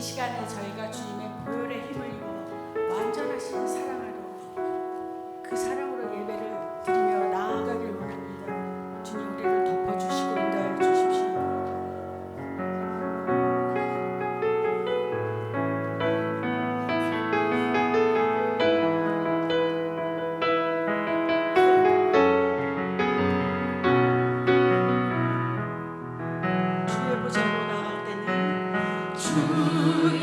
시간에 저희가 주님의 보혈의 힘을 입어 완전하신 사랑으로 그 사랑으로 예배를 드리며 나아가길 원합니다. 주님 우리를 덮어주시고 인도하여 주십시오. 주의 보좌로 나갈 때는 주의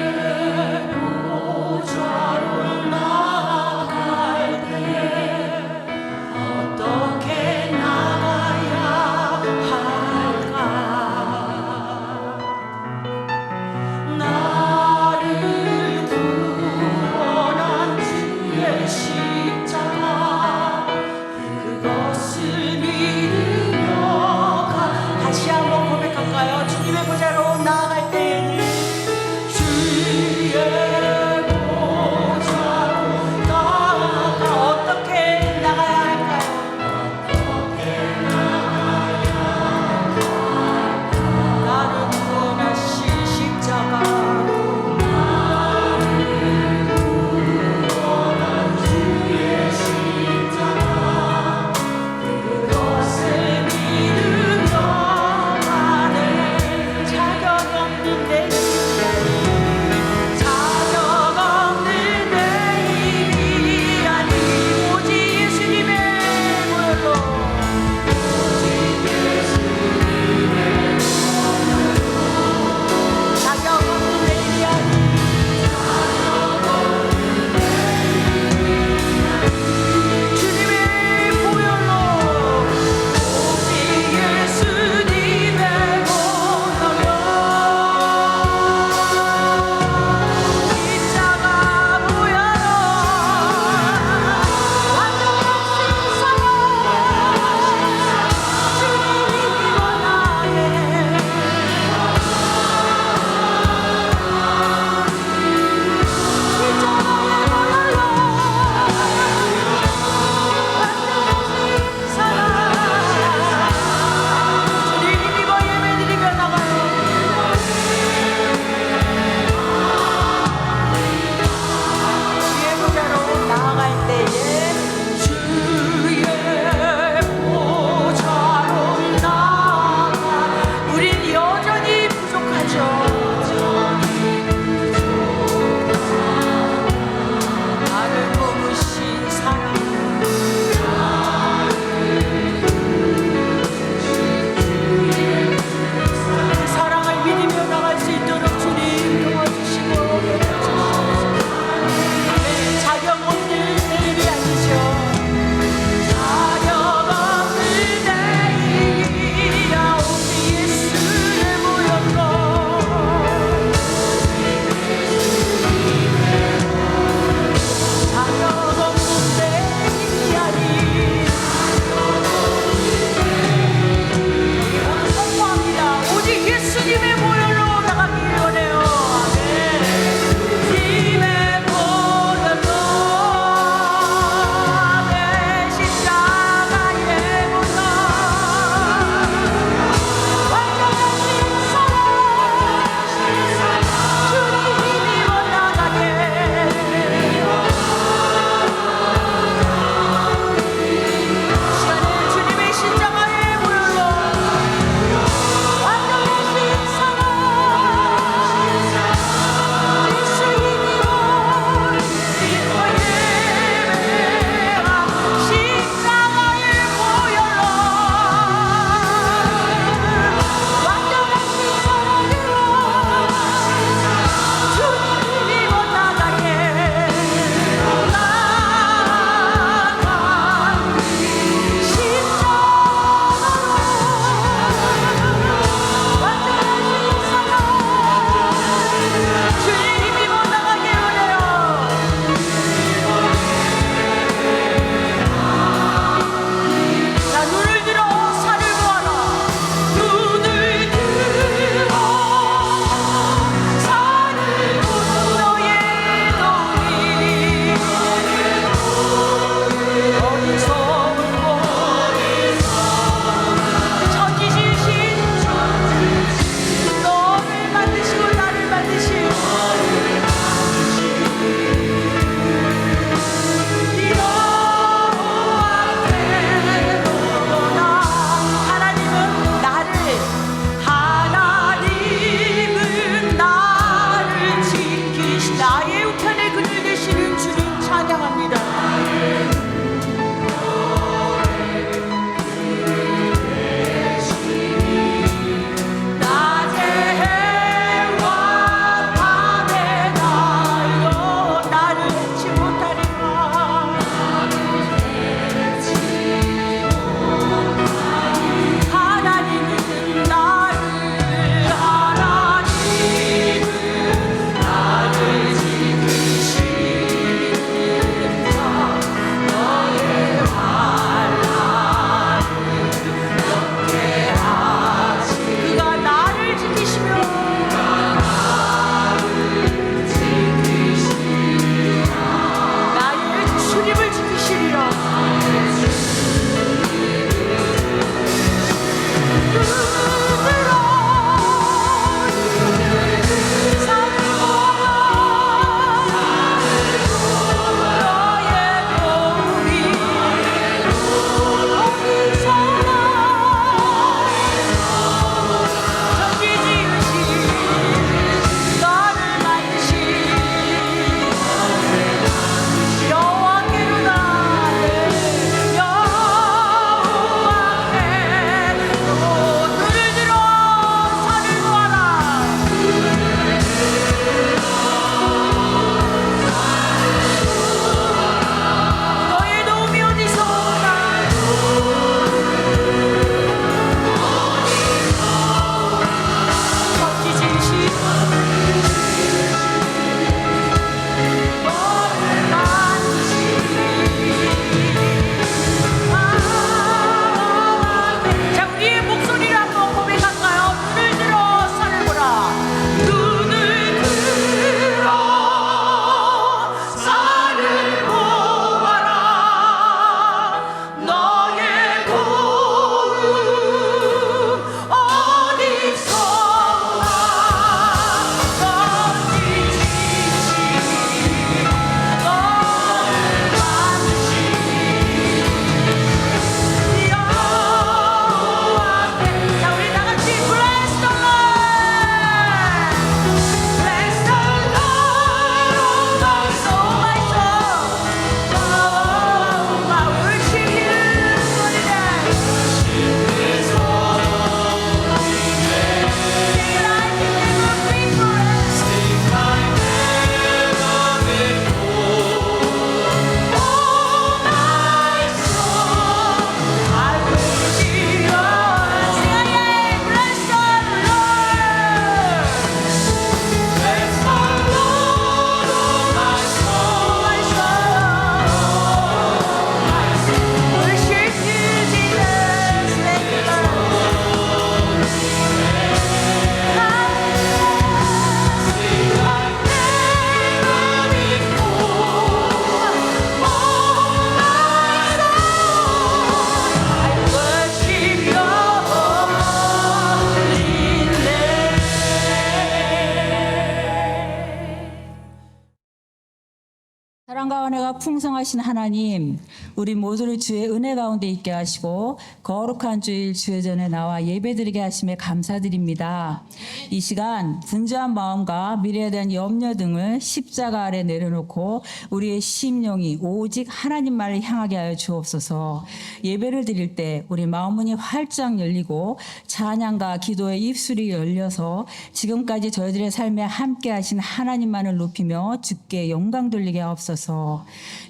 사랑과 은혜가 풍성하신 하나님, 우리 모두를 주의 은혜 가운데 있게 하시고 거룩한 주일 주의 전에 나와 예배드리게 하심에 감사드립니다. 이 시간 분주한 마음과 미래에 대한 염려 등을 십자가 아래 내려놓고 우리의 심령이 오직 하나님만을 향하게 하여 주옵소서. 예배를 드릴 때 우리 마음문이 활짝 열리고 찬양과 기도의 입술이 열려서 지금까지 저희들의 삶에 함께 하신 하나님만을 높이며 주께 영광 돌리게 하옵소서.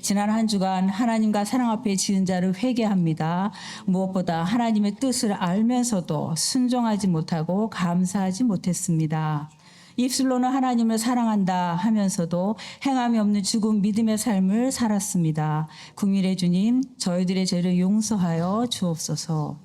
지난 한 주간 하나님과 사랑 앞에 지은 자를 회개합니다. 무엇보다 하나님의 뜻을 알면서도 순종하지 못하고 감사하지 못했습니다. 입술로는 하나님을 사랑한다 하면서도 행함이 없는 죽은 믿음의 삶을 살았습니다. 국민의 주님, 저희들의 죄를 용서하여 주옵소서.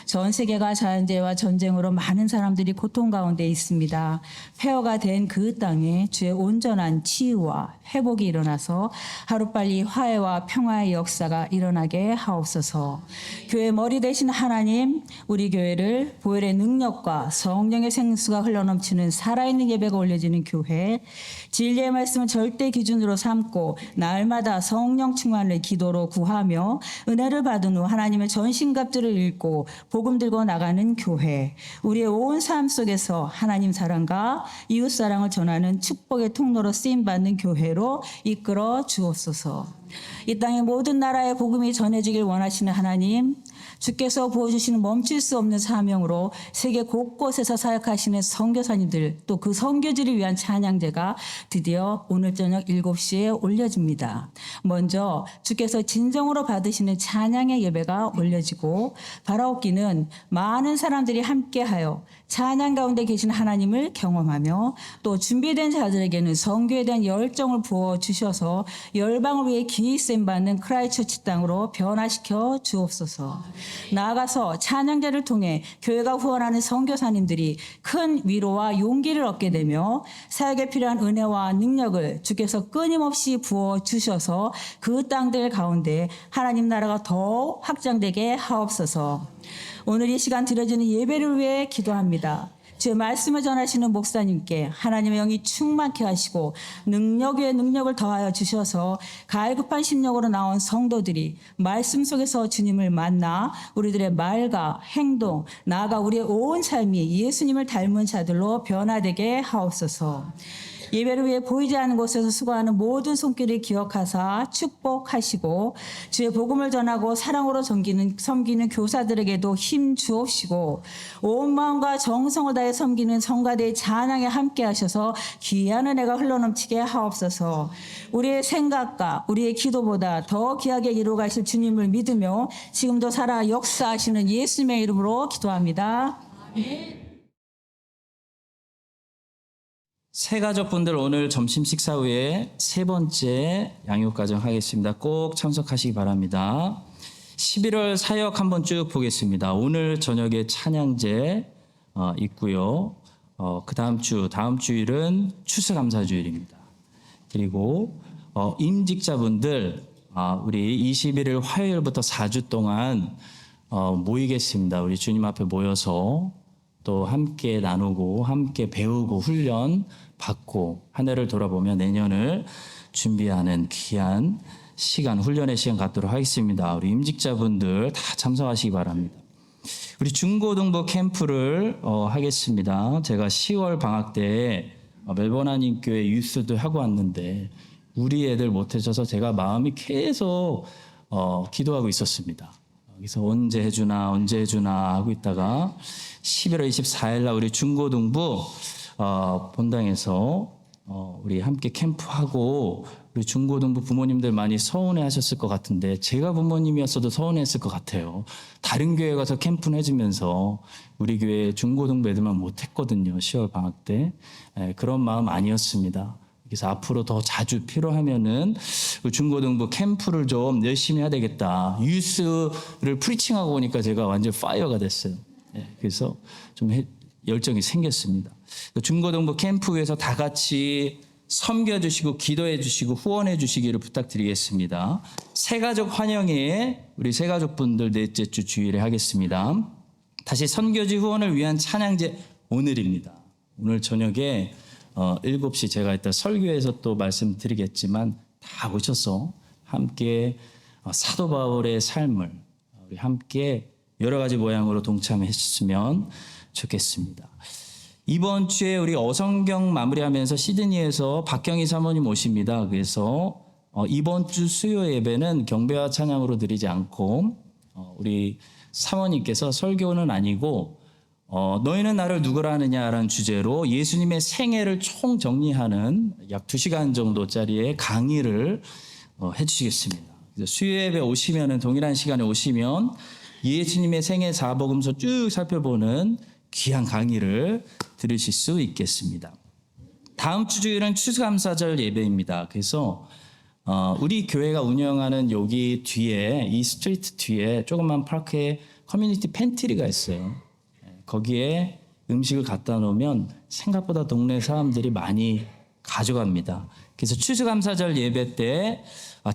전 세계가 자연재해와 전쟁으로 많은 사람들이 고통 가운데 있습니다. 폐허가 된 그 땅에 주의 온전한 치유와 회복이 일어나서 하루빨리 화해와 평화의 역사가 일어나게 하옵소서. 교회 머리 대신 하나님, 우리 교회를 보혈의 능력과 성령의 생수가 흘러넘치는 살아있는 예배가 올려지는 교회, 진리의 말씀을 절대 기준으로 삼고 날마다 성령 충만을 기도로 구하며 은혜를 받은 후 하나님의 전신갑주를 읽고 복음 들고 나가는 교회, 우리의 온 삶 속에서 하나님 사랑과 이웃 사랑을 전하는 축복의 통로로 쓰임받는 교회로 이끌어 주옵소서. 이 땅의 모든 나라의 복음이 전해지길 원하시는 하나님, 주께서 부어주시는 멈출 수 없는 사명으로 세계 곳곳에서 사역하시는 선교사님들, 또 그 선교지를 위한 찬양제가 드디어 오늘 저녁 7시에 올려집니다. 먼저 주께서 진정으로 받으시는 찬양의 예배가 올려지고 바라옵기는 많은 사람들이 함께하여 찬양 가운데 계신 하나님을 경험하며 또 준비된 자들에게는 선교에 대한 열정을 부어주셔서 열방을 위해 기이 쓰임받는 크라이처치 땅으로 변화시켜 주옵소서. 나아가서 찬양제를 통해 교회가 후원하는 선교사님들이 큰 위로와 용기를 얻게 되며 사역에 필요한 은혜와 능력을 주께서 끊임없이 부어주셔서 그 땅들 가운데 하나님 나라가 더 확장되게 하옵소서. 오늘 이 시간 드려지는 예배를 위해 기도합니다. 주의 말씀을 전하시는 목사님께 하나님의 영이 충만케 하시고 능력 위에 능력을 더하여 주셔서 갈급한 심령으로 나온 성도들이 말씀 속에서 주님을 만나 우리들의 말과 행동, 나아가 우리의 온 삶이 예수님을 닮은 자들로 변화되게 하옵소서. 예배를 위해 보이지 않는 곳에서 수고하는 모든 손길을 기억하사 축복하시고 주의 복음을 전하고 사랑으로 섬기는 교사들에게도 힘 주옵시고 온 마음과 정성을 다해 섬기는 성가대의 찬양에 함께 하셔서 귀한 은혜가 흘러넘치게 하옵소서. 우리의 생각과 우리의 기도보다 더 귀하게 이루어가실 주님을 믿으며 지금도 살아 역사하시는 예수님의 이름으로 기도합니다. 아멘. 새가족분들 오늘 점심 식사 후에 세 번째 양육과정 하겠습니다. 꼭 참석하시기 바랍니다. 11월 사역 한번 쭉 보겠습니다. 오늘 저녁에 찬양제 있고요. 그 다음 주일은 추수감사주일입니다. 그리고 임직자분들 우리 21일 화요일부터 4주 동안 모이겠습니다. 우리 주님 앞에 모여서 또 함께 나누고 함께 배우고 훈련 받고 한 해를 돌아보며 내년을 준비하는 귀한 시간, 훈련의 시간 갖도록 하겠습니다. 우리 임직자분들 다 참석하시기 바랍니다. 우리 중고등부 캠프를 하겠습니다. 제가 10월 방학 때 멜번 한인교회 유스도 하고 왔는데 우리 애들 못해줘서 제가 마음이 계속 기도하고 있었습니다. 그래서 언제 해주나 하고 있다가 11월 24일 날 우리 중고등부 본당에서 우리 함께 캠프하고 우리 중고등부 부모님들 많이 서운해 하셨을 것 같은데 제가 부모님이었어도 서운했을 것 같아요. 다른 교회 가서 캠프는 해주면서 우리 교회 중고등부 애들만 못했거든요. 10월 방학 때. 그런 마음 아니었습니다. 그래서 앞으로 더 자주 필요하면은 중고등부 캠프를 좀 열심히 해야 되겠다. 유스를 프리칭하고 오니까 제가 완전 파이어가 됐어요. 그래서 좀 열정이 생겼습니다. 중고등부 캠프에서 다 같이 섬겨주시고 기도해주시고 후원해주시기를 부탁드리겠습니다. 새가족 환영회 우리 새가족분들 넷째 주 주일에 하겠습니다. 다시 선교지 후원을 위한 찬양제 오늘입니다. 오늘 저녁에 7시 제가 이따 설교에서 또 말씀드리겠지만 다 오셔서 함께 사도 바울의 삶을 우리 함께 여러 가지 모양으로 동참했으면 좋겠습니다. 이번 주에 우리 어성경 마무리하면서 시드니에서 박경희 사모님 오십니다. 그래서 이번 주 수요 예배는 경배와 찬양으로 드리지 않고 우리 사모님께서 설교는 아니고 너희는 나를 누구라 하느냐라는 주제로 예수님의 생애를 총 정리하는 약 2시간 정도짜리의 강의를 해주시겠습니다. 수요 예배 오시면은 동일한 시간에 오시면 예수님의 생애 사복음서 쭉 살펴보는 귀한 강의를 들으실 수 있겠습니다. 다음 주 주일은 추수감사절 예배입니다. 그래서 우리 교회가 운영하는 여기 뒤에 이 스트리트 뒤에 조그만 파크에 커뮤니티 팬트리가 있어요. 거기에 음식을 갖다 놓으면 생각보다 동네 사람들이 많이 가져갑니다. 그래서 추수감사절 예배 때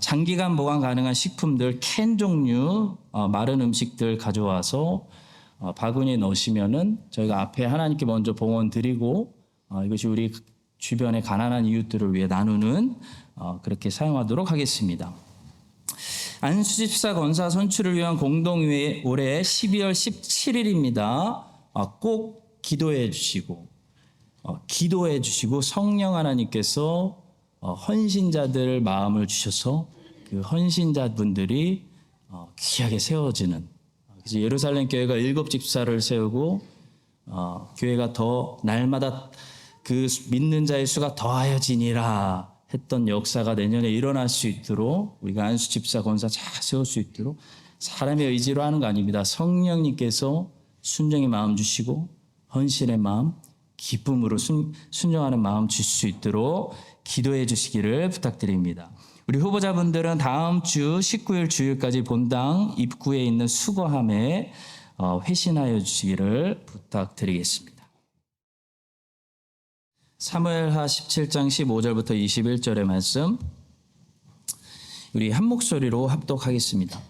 장기간 보관 가능한 식품들, 캔 종류, 마른 음식들 가져와서 바구니에 넣으시면은 저희가 앞에 하나님께 먼저 봉헌 드리고 이것이 우리 주변의 가난한 이웃들을 위해 나누는 그렇게 사용하도록 하겠습니다. 안수집사 권사 선출을 위한 공동회의 올해 12월 17일입니다. 꼭 기도해 주시고 성령 하나님께서 헌신자들 마음을 주셔서 그 헌신자분들이 귀하게 세워지는, 그래서 예루살렘 교회가 7집사를 세우고 교회가 더 날마다 그 믿는 자의 수가 더하여지니라 했던 역사가 내년에 일어날 수 있도록 우리가 안수집사 권사 잘 세울 수 있도록 사람의 의지로 하는 거 아닙니다. 성령님께서 순종의 마음 주시고 헌신의 마음, 기쁨으로 순종하는 마음 주실 수 있도록 기도해 주시기를 부탁드립니다. 우리 후보자분들은 다음 주 19일 주일까지 본당 입구에 있는 수거함에 회신하여 주시기를 부탁드리겠습니다. 사무엘하 17장 15절부터 21절의 말씀 우리 한 목소리로 합독하겠습니다.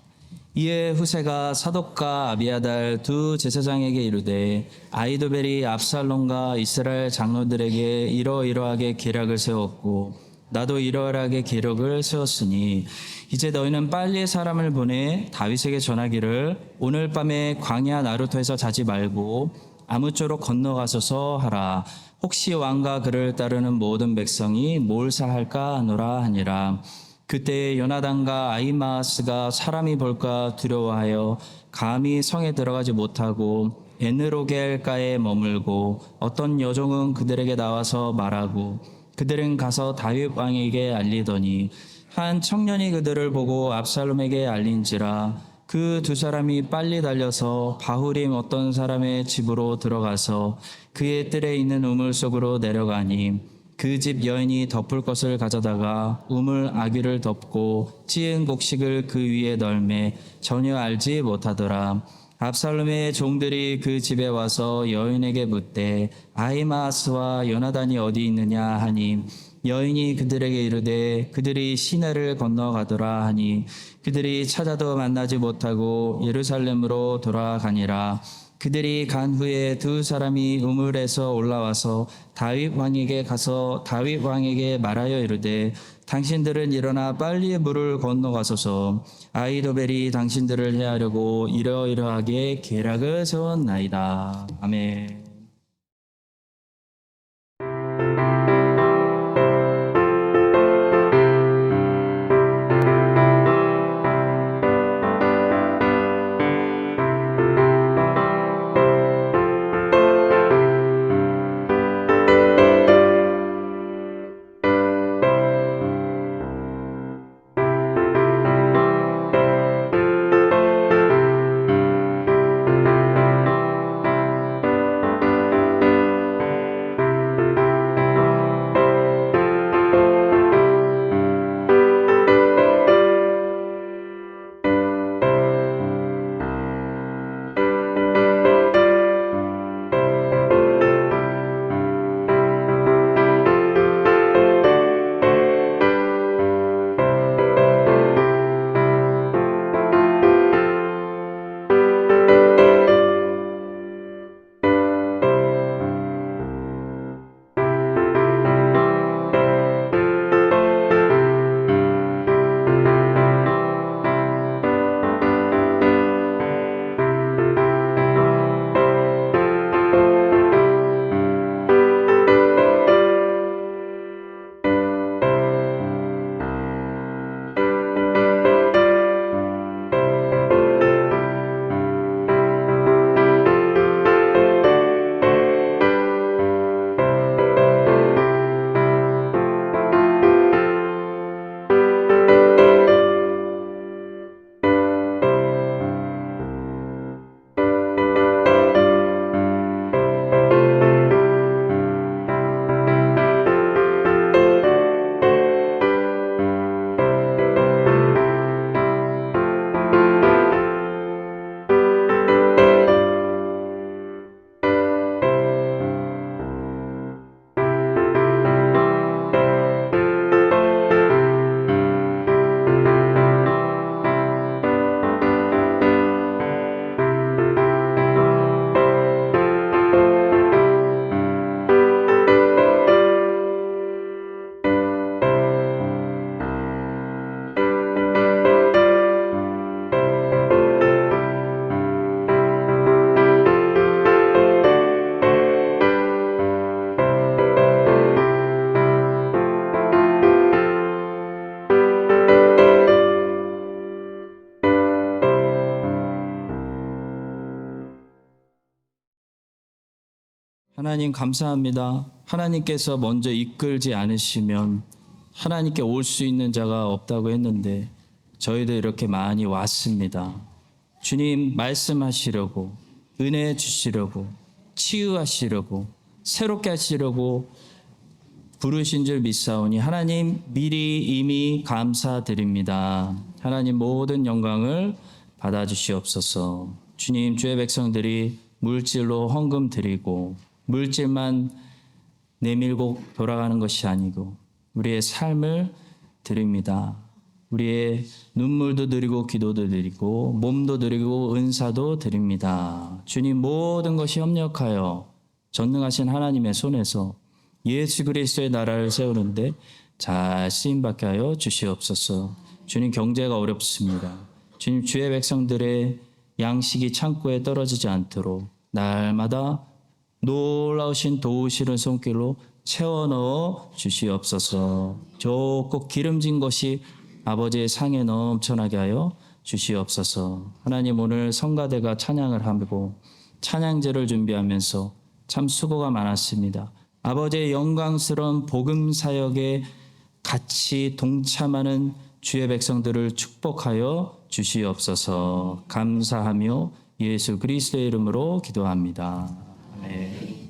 이에 후세가 사독과 아비아달 두 제사장에게 이르되 아히도벨이 압살롬과 이스라엘 장로들에게 이러이러하게 계략을 세웠고 나도 이러이러하게 계략을 세웠으니 이제 너희는 빨리 사람을 보내 다윗에게 전하기를 오늘 밤에 광야 나루터에서 자지 말고 아무쪼록 건너가소서 하라. 혹시 왕과 그를 따르는 모든 백성이 몰사할까 하노라 하니라. 그때 요나단과 아히마아스가 사람이 볼까 두려워하여 감히 성에 들어가지 못하고 에느로겔가에 머물고 어떤 여종은 그들에게 나와서 말하고 그들은 가서 다윗 왕에게 알리더니 한 청년이 그들을 보고 압살롬에게 알린지라. 그 두 사람이 빨리 달려서 바후림 어떤 사람의 집으로 들어가서 그의 뜰에 있는 우물 속으로 내려가니 그 집 여인이 덮을 것을 가져다가 우물 아귀를 덮고 찌은 곡식을 그 위에 널매 전혀 알지 못하더라. 압살롬의 종들이 그 집에 와서 여인에게 묻되 아히마아스와 요나단이 어디 있느냐 하니 여인이 그들에게 이르되 그들이 시내를 건너가더라 하니 그들이 찾아도 만나지 못하고 예루살렘으로 돌아가니라. 그들이 간 후에 두 사람이 우물에서 올라와서 다윗 왕에게 가서 다윗 왕에게 말하여 이르되 당신들은 일어나 빨리 물을 건너가소서. 아히도벨이 당신들을 해하려고 이러이러하게 계략을 세웠나이다. 아멘. 하나님 감사합니다. 하나님께서 먼저 이끌지 않으시면 하나님께 올 수 있는 자가 없다고 했는데 저희도 이렇게 많이 왔습니다. 주님 말씀하시려고, 은혜 주시려고, 치유하시려고, 새롭게 하시려고 부르신 줄 믿사오니 하나님 미리 이미 감사드립니다. 하나님 모든 영광을 받아주시옵소서. 주님, 주의 백성들이 물질로 헌금 드리고 물질만 내밀고 돌아가는 것이 아니고 우리의 삶을 드립니다. 우리의 눈물도 드리고 기도도 드리고 몸도 드리고 은사도 드립니다. 주님, 모든 것이 협력하여 전능하신 하나님의 손에서 예수 그리스도의 나라를 세우는데 잘 쓰임받게 하여 주시옵소서. 주님, 경제가 어렵습니다. 주님, 주의 백성들의 양식이 창고에 떨어지지 않도록 날마다 놀라우신 도우시는 손길로 채워 넣어 주시옵소서. 좋고 기름진 것이 아버지의 상에 넘쳐나게 하여 주시옵소서. 하나님, 오늘 성가대가 찬양을 하고 찬양제를 준비하면서 참 수고가 많았습니다. 아버지의 영광스러운 복음 사역에 같이 동참하는 주의 백성들을 축복하여 주시옵소서. 감사하며 예수 그리스도의 이름으로 기도합니다. 아멘.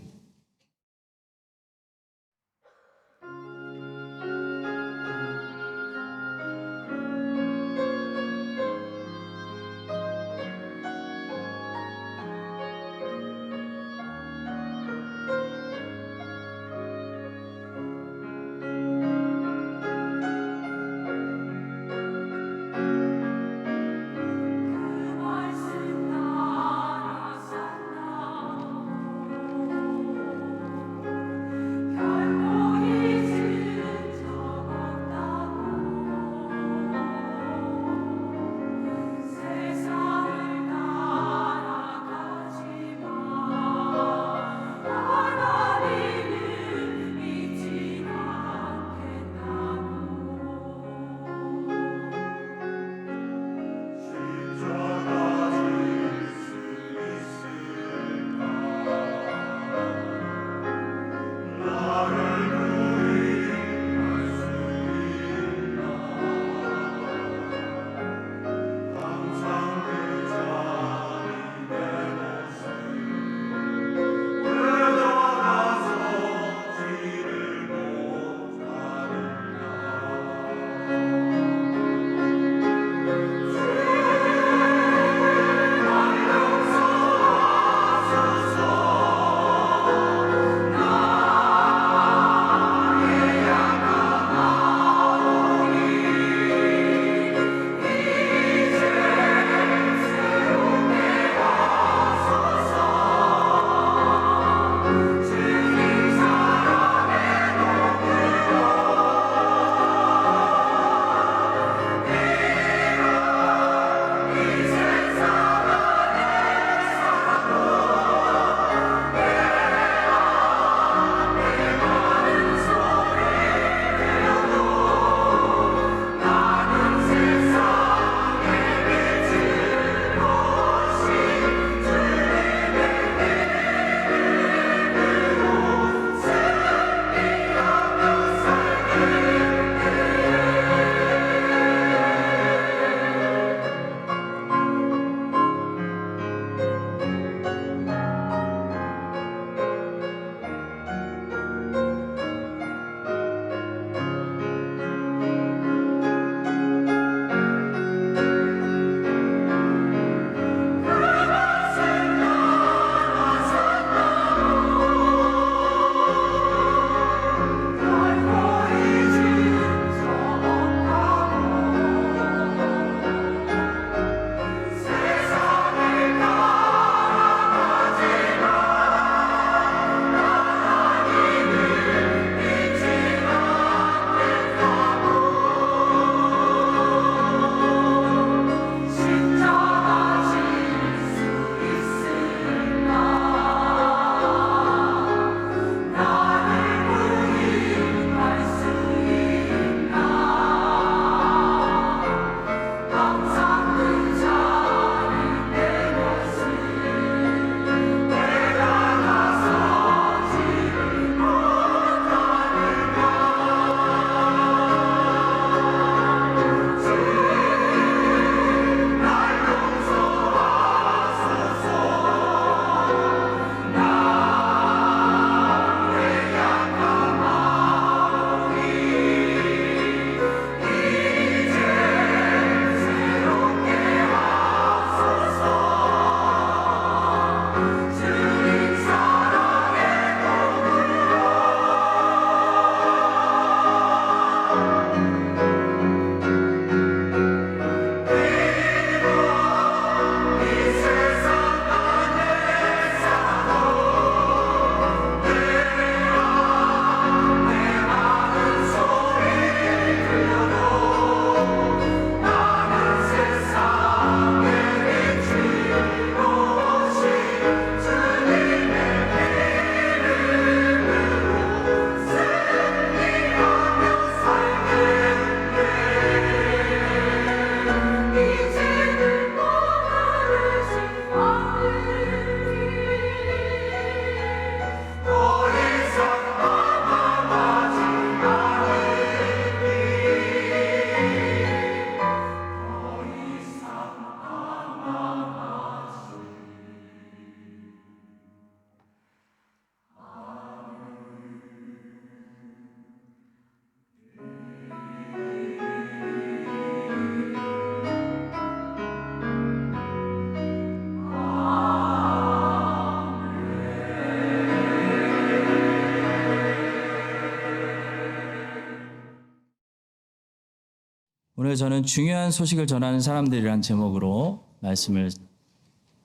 오늘 저는 중요한 소식을 전하는 사람들이란 제목으로 말씀을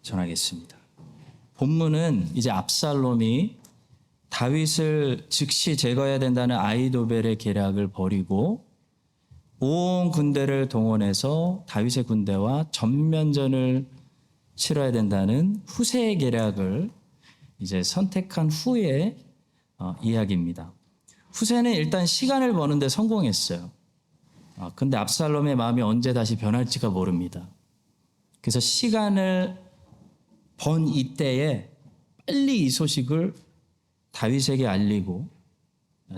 전하겠습니다. 본문은 이제 압살롬이 다윗을 즉시 제거해야 된다는 아히도벨의 계략을 벌이고 온 군대를 동원해서 다윗의 군대와 전면전을 치러야 된다는 후세의 계략을 이제 선택한 후의 이야기입니다. 후세는 일단 시간을 버는데 성공했어요. 근데 압살롬의 마음이 언제 다시 변할지가 모릅니다. 그래서 시간을 번 이때에 빨리 이 소식을 다윗에게 알리고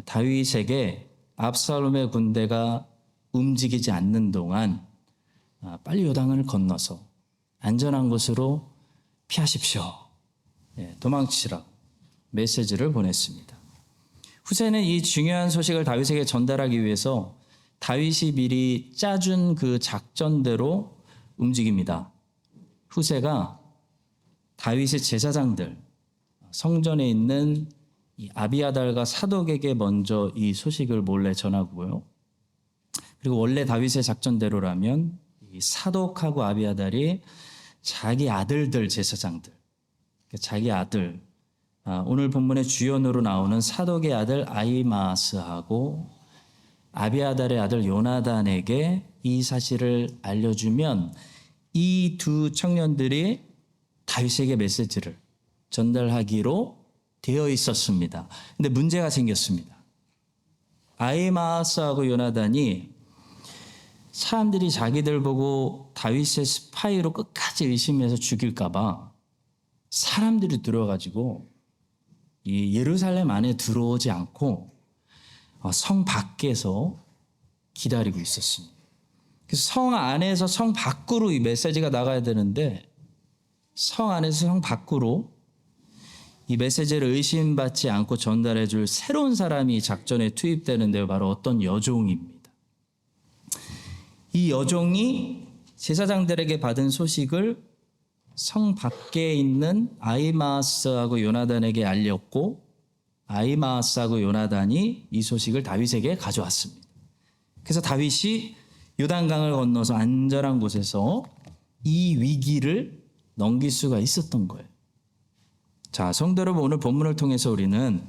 다윗에게 압살롬의 군대가 움직이지 않는 동안 빨리 요단을 건너서 안전한 곳으로 피하십시오. 도망치라고 메시지를 보냈습니다. 후세는 이 중요한 소식을 다윗에게 전달하기 위해서 다윗이 미리 짜준 그 작전대로 움직입니다. 후세가 다윗의 제사장들, 성전에 있는 이 아비아달과 사독에게 먼저 이 소식을 몰래 전하고요. 그리고 원래 다윗의 작전대로라면 이 사독하고 아비아달이 자기 아들들 제사장들, 자기 아들, 오늘 본문의 주연으로 나오는 사독의 아들 아히마스하고 아비아달의 아들 요나단에게 이 사실을 알려주면 이 두 청년들이 다윗에게 메시지를 전달하기로 되어 있었습니다. 근데 문제가 생겼습니다. 아히마스하고 요나단이 사람들이 자기들 보고 다윗의 스파이로 끝까지 의심해서 죽일까 봐 사람들이 들어가지고 이 예루살렘 안에 들어오지 않고 성 밖에서 기다리고 있었습니다. 그래서 성 안에서 성 밖으로 이 메시지가 나가야 되는데 성 안에서 성 밖으로 이 메시지를 의심받지 않고 전달해 줄 새로운 사람이 작전에 투입되는데요. 바로 어떤 여종입니다. 이 여종이 제사장들에게 받은 소식을 성 밖에 있는 아히마스하고 요나단에게 알렸고 아히마스하고 요나단이 이 소식을 다윗에게 가져왔습니다. 그래서 다윗이 요단강을 건너서 안전한 곳에서 이 위기를 넘길 수가 있었던 거예요. 자, 성도 여러분, 오늘 본문을 통해서 우리는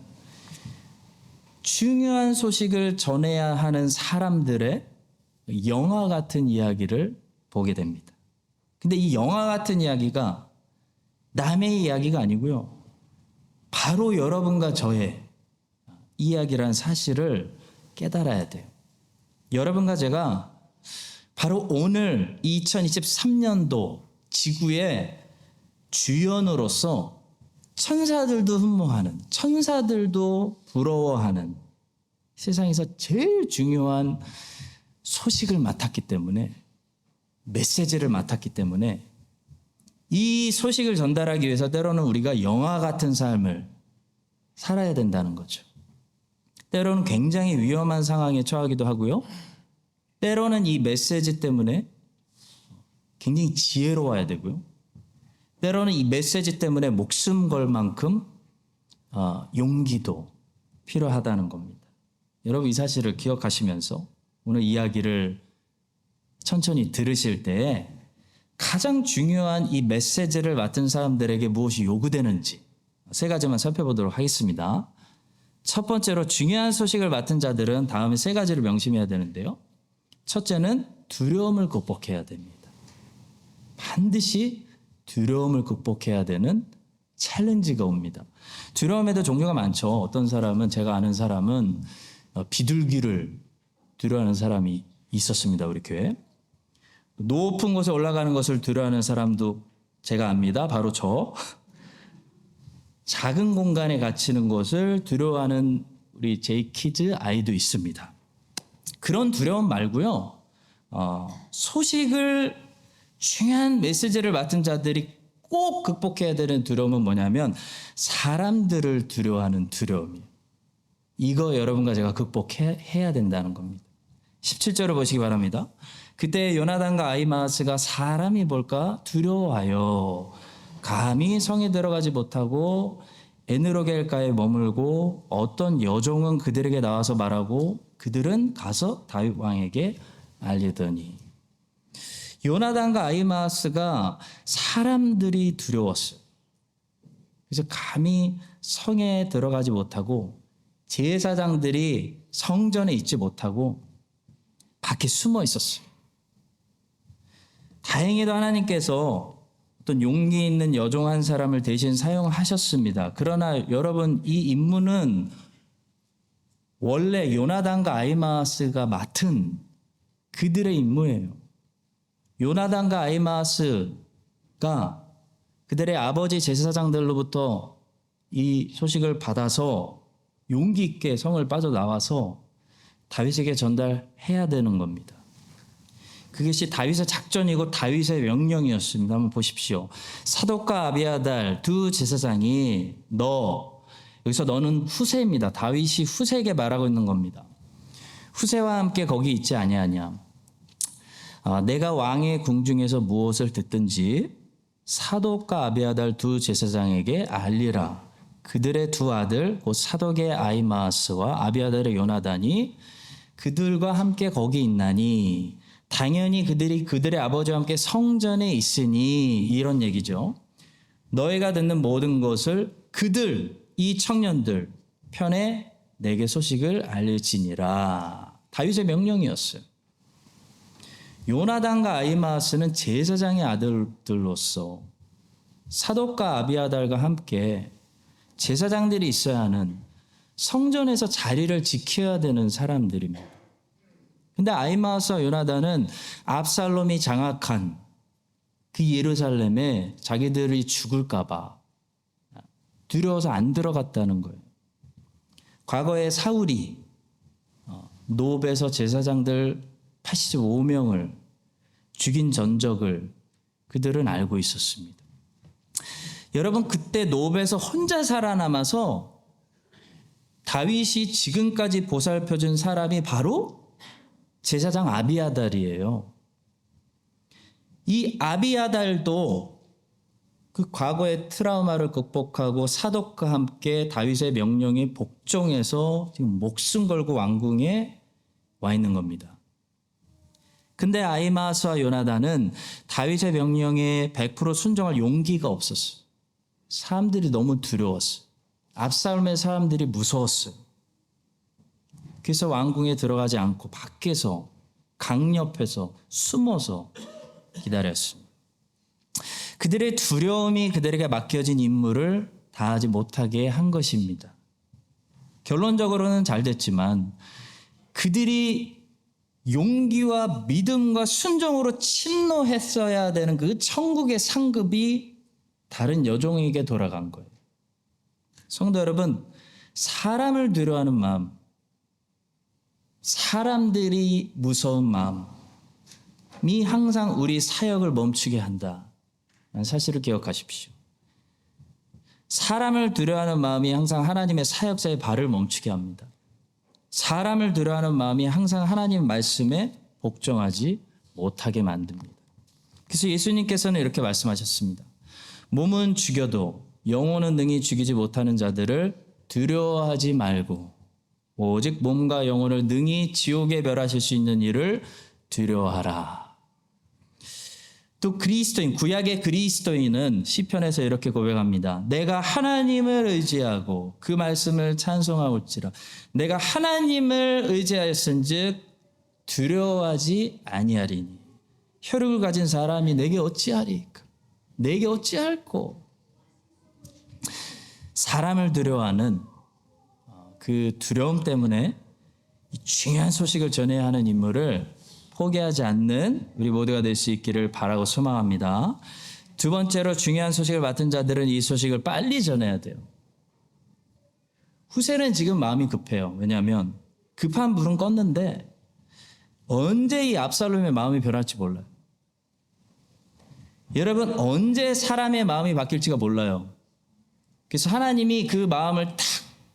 중요한 소식을 전해야 하는 사람들의 영화 같은 이야기를 보게 됩니다. 근데 이 영화 같은 이야기가 남의 이야기가 아니고요. 바로 여러분과 저의 이야기라는 사실을 깨달아야 돼요. 여러분과 제가 바로 오늘 2023년도 지구의 주연으로서 천사들도 흠모하는, 천사들도 부러워하는 세상에서 제일 중요한 소식을 맡았기 때문에, 메시지를 맡았기 때문에 이 소식을 전달하기 위해서 때로는 우리가 영화 같은 삶을 살아야 된다는 거죠. 때로는 굉장히 위험한 상황에 처하기도 하고요. 때로는 이 메시지 때문에 굉장히 지혜로워야 되고요. 때로는 이 메시지 때문에 목숨 걸 만큼 용기도 필요하다는 겁니다. 여러분 이 사실을 기억하시면서 오늘 이야기를 천천히 들으실 때에 가장 중요한 이 메시지를 맡은 사람들에게 무엇이 요구되는지 세 가지만 살펴보도록 하겠습니다. 첫 번째로 중요한 소식을 맡은 자들은 다음에 세 가지를 명심해야 되는데요. 첫째는 두려움을 극복해야 됩니다. 반드시 두려움을 극복해야 되는 챌린지가 옵니다. 두려움에도 종류가 많죠. 어떤 사람은, 제가 아는 사람은 비둘기를 두려워하는 사람이 있었습니다. 우리 교회. 높은 곳에 올라가는 것을 두려워하는 사람도 제가 압니다. 바로 저. 작은 공간에 갇히는 것을 두려워하는 우리 제이키즈 아이도 있습니다. 그런 두려움 말고요. 소식을, 중요한 메시지를 맡은 자들이 꼭 극복해야 되는 두려움은 뭐냐면 사람들을 두려워하는 두려움이에요. 이거 여러분과 제가 극복해야 된다는 겁니다. 17절을 보시기 바랍니다. 그때 요나단과 아히마스가 사람이 볼까 두려워하여 감히 성에 들어가지 못하고 에느로겔가에 머물고 어떤 여종은 그들에게 나와서 말하고 그들은 가서 다윗 왕에게 알리더니. 요나단과 아히마아스가 사람들이 두려웠어요. 그래서 감히 성에 들어가지 못하고 제사장들이 성전에 있지 못하고 밖에 숨어 있었어요. 다행히도 하나님께서 어떤 용기 있는 여종 한 사람을 대신 사용하셨습니다. 그러나 여러분, 이 임무는 원래 요나단과 아히마아스가 맡은 그들의 임무예요. 요나단과 아히마아스가 그들의 아버지 제사장들로부터 이 소식을 받아서 용기 있게 성을 빠져나와서 다윗에게 전달해야 되는 겁니다. 그것이 다윗의 작전이고 다윗의 명령이었습니다. 한번 보십시오. 사독과 아비아달 두 제사장이 여기서 너는 후세입니다. 다윗이 후세에게 말하고 있는 겁니다. 후세와 함께 거기 있지 아니하냐. 내가 왕의 궁중에서 무엇을 듣든지 사독과 아비아달 두 제사장에게 알리라. 그들의 두 아들 곧 사독의 아히마아스와 아비아달의 요나단이 그들과 함께 거기 있나니 당연히 그들이 그들의 아버지와 함께 성전에 있으니, 이런 얘기죠. 너희가 듣는 모든 것을 그들, 이 청년들 편에 내게 소식을 알릴지니라. 다윗의 명령이었어요. 요나단과 아히마아스는 제사장의 아들들로서 사독과 아비아달과 함께 제사장들이 있어야 하는 성전에서 자리를 지켜야 되는 사람들입니다. 근데 아히마아스와 요나단은 압살롬이 장악한 그 예루살렘에 자기들이 죽을까 봐 두려워서 안 들어갔다는 거예요. 과거에 사울이 노브에서 제사장들 85명을 죽인 전적을 그들은 알고 있었습니다. 여러분, 그때 노브에서 혼자 살아남아서 다윗이 지금까지 보살펴준 사람이 바로 제사장 아비아달이에요. 이 아비아달도 그 과거의 트라우마를 극복하고 사독과 함께 다윗의 명령에 복종해서 지금 목숨 걸고 왕궁에 와 있는 겁니다. 근데 아히마아스와 요나단은 다윗의 명령에 100% 순종할 용기가 없었어요. 사람들이 너무 두려웠어요. 압살롬의 사람들이 무서웠어요. 그래서 왕궁에 들어가지 않고 밖에서 강 옆에서 숨어서 기다렸습니다. 그들의 두려움이 그들에게 맡겨진 임무를 다하지 못하게 한 것입니다. 결론적으로는 잘 됐지만 그들이 용기와 믿음과 순종으로 침노했어야 되는 그 천국의 상급이 다른 여종에게 돌아간 거예요. 성도 여러분, 사람을 두려워하는 마음, 사람들이 무서운 마음이 항상 우리 사역을 멈추게 한다는 사실을 기억하십시오. 사람을 두려워하는 마음이 항상 하나님의 사역자의 발을 멈추게 합니다. 사람을 두려워하는 마음이 항상 하나님 말씀에 복종하지 못하게 만듭니다. 그래서 예수님께서는 이렇게 말씀하셨습니다. 몸은 죽여도 영혼은 능히 죽이지 못하는 자들을 두려워하지 말고 오직 몸과 영혼을 능히 지옥에 멸하실 수 있는 이를 두려워하라. 또 그리스도인, 구약의 그리스도인은 시편에서 이렇게 고백합니다. 내가 하나님을 의지하고 그 말씀을 찬송하올지라. 내가 하나님을 의지하였은즉 두려워하지 아니하리니. 혈육을 가진 사람이 내게 어찌하리까? 내게 어찌할꼬? 사람을 두려워하는 그 두려움 때문에 이 중요한 소식을 전해야 하는 임무를 포기하지 않는 우리 모두가 될 수 있기를 바라고 소망합니다. 두 번째로 중요한 소식을 맡은 자들은 이 소식을 빨리 전해야 돼요. 후세는 지금 마음이 급해요. 왜냐하면 급한 불은 껐는데 언제 이 압살롬의 마음이 변할지 몰라요. 여러분, 언제 사람의 마음이 바뀔지가 몰라요. 그래서 하나님이 그 마음을 탁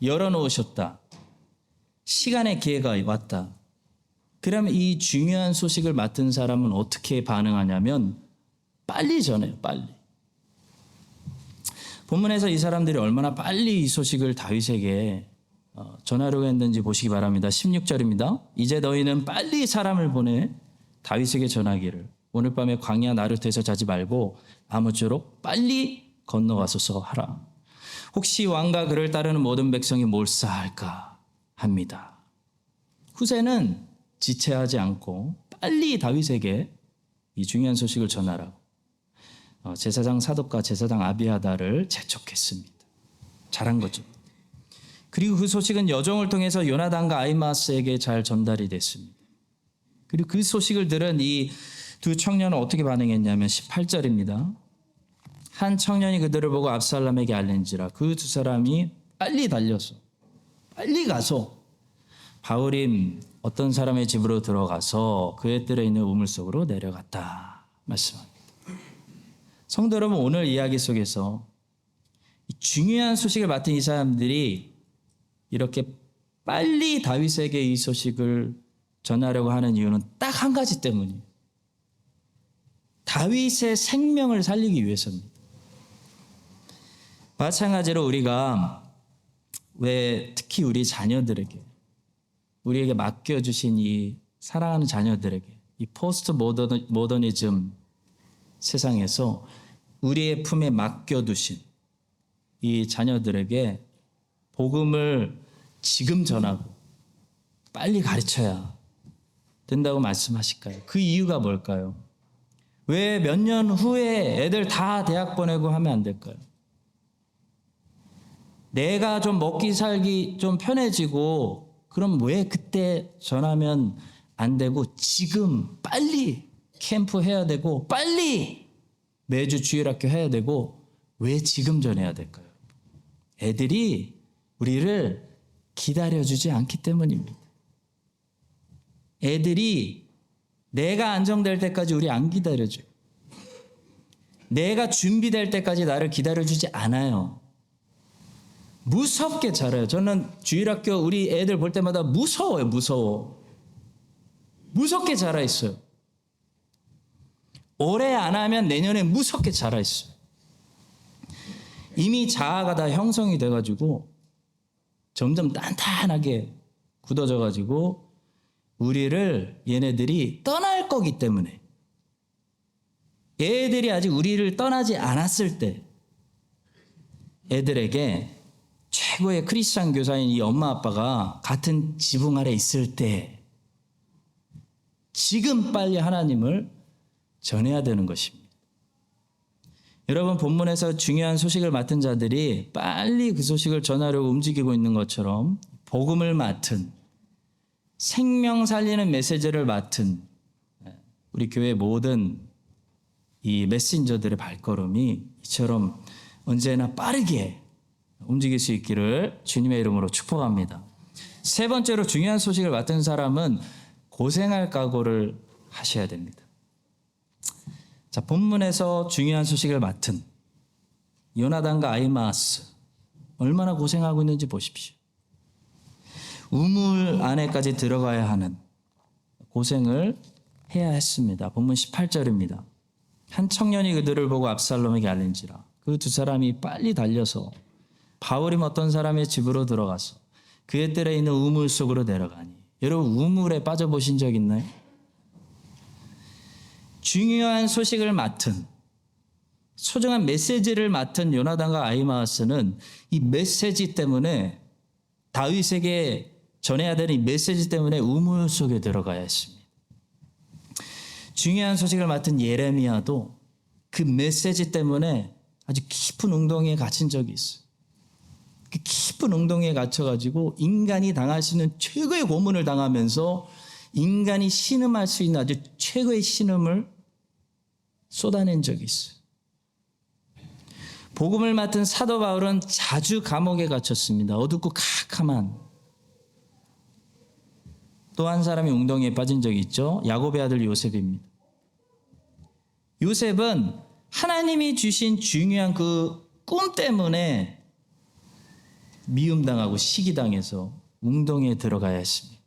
열어놓으셨다. 시간의 기회가 왔다. 그러면 이 중요한 소식을 맡은 사람은 어떻게 반응하냐면 빨리 전해요. 빨리. 본문에서 이 사람들이 얼마나 빨리 이 소식을 다윗에게 전하려고 했는지 보시기 바랍니다. 16절입니다. 이제 너희는 빨리 사람을 보내 다윗에게 전하기를 오늘 밤에 광야 나룻에서 자지 말고 아무쪼록 빨리 건너가소서 하라. 혹시 왕과 그를 따르는 모든 백성이 몰사할까 합니다. 후세는 지체하지 않고 빨리 다윗에게 이 중요한 소식을 전하라고 제사장 사독과 제사장 아비아다를 재촉했습니다. 잘한 거죠. 그리고 그 소식은 여종을 통해서 요나단과 아히마아스에게 잘 전달이 됐습니다. 그리고 그 소식을 들은 이 두 청년은 어떻게 반응했냐면 18절입니다. 한 청년이 그들을 보고 압살롬에게 알린지라 그 두 사람이 빨리 달려서 빨리 가서 바울임 어떤 사람의 집으로 들어가서 그의 뜰에 있는 우물 속으로 내려갔다 말씀합니다. 성도 여러분, 오늘 이야기 속에서 중요한 소식을 맡은 이 사람들이 이렇게 빨리 다윗에게 이 소식을 전하려고 하는 이유는 딱 한 가지 때문이에요. 다윗의 생명을 살리기 위해서입니다. 마찬가지로 우리가 왜 특히 우리 자녀들에게 우리에게 맡겨주신 이 사랑하는 자녀들에게 이 포스트 모더니즘 세상에서 우리의 품에 맡겨두신 이 자녀들에게 복음을 지금 전하고 빨리 가르쳐야 된다고 말씀하실까요? 그 이유가 뭘까요? 왜 몇 년 후에 애들 다 대학 보내고 하면 안 될까요? 내가 좀 먹기 살기 좀 편해지고 그럼 왜 그때 전하면 안 되고 지금 빨리 캠프 해야 되고 빨리 매주 주일학교 해야 되고 왜 지금 전해야 될까요? 애들이 우리를 기다려주지 않기 때문입니다. 애들이 내가 안정될 때까지 우리 안 기다려줘요. 내가 준비될 때까지 나를 기다려주지 않아요. 무섭게 자라요. 저는 주일학교 우리 애들 볼 때마다 무서워요. 무서워. 무섭게 자라 있어요. 올해 안 하면 내년에 무섭게 자라 있어요. 이미 자아가 다 형성이 돼가지고 점점 단단하게 굳어져가지고 우리를 얘네들이 떠날 거기 때문에 애들이 아직 우리를 떠나지 않았을 때 애들에게 최고의 크리스찬 교사인 이 엄마 아빠가 같은 지붕 아래 있을 때 지금 빨리 하나님을 전해야 되는 것입니다. 여러분, 본문에서 중요한 소식을 맡은 자들이 빨리 그 소식을 전하려고 움직이고 있는 것처럼 복음을 맡은 생명 살리는 메시지를 맡은 우리 교회 모든 이 메신저들의 발걸음이 이처럼 언제나 빠르게 움직일 수 있기를 주님의 이름으로 축복합니다. 세 번째로 중요한 소식을 맡은 사람은 고생할 각오를 하셔야 됩니다. 자, 본문에서 중요한 소식을 맡은 요나단과 아히마아스 얼마나 고생하고 있는지 보십시오. 우물 안에까지 들어가야 하는 고생을 해야 했습니다. 본문 18절입니다. 한 청년이 그들을 보고 압살롬에게 알린지라 그 두 사람이 빨리 달려서 바울임 어떤 사람의 집으로 들어가서 그의 뜰에 있는 우물 속으로 내려가니. 여러분, 우물에 빠져보신 적 있나요? 중요한 소식을 맡은 소중한 메시지를 맡은 요나단과 아히마아스는 이 메시지 때문에 다윗에게 전해야 되는 이 메시지 때문에 우물 속에 들어가야 했습니다. 중요한 소식을 맡은 예레미야도 그 메시지 때문에 아주 깊은 웅덩이에 갇힌 적이 있어요. 그 깊은 웅덩이에 갇혀가지고 인간이 당할 수 있는 최고의 고문을 당하면서 인간이 신음할 수 있는 아주 최고의 신음을 쏟아낸 적이 있어요. 복음을 맡은 사도 바울은 자주 감옥에 갇혔습니다. 어둡고 캄캄한. 또 한 사람이 웅덩이에 빠진 적이 있죠. 야곱의 아들 요셉입니다. 요셉은 하나님이 주신 중요한 그 꿈 때문에 미움당하고 시기당해서 웅덩이에 들어가야 했습니다.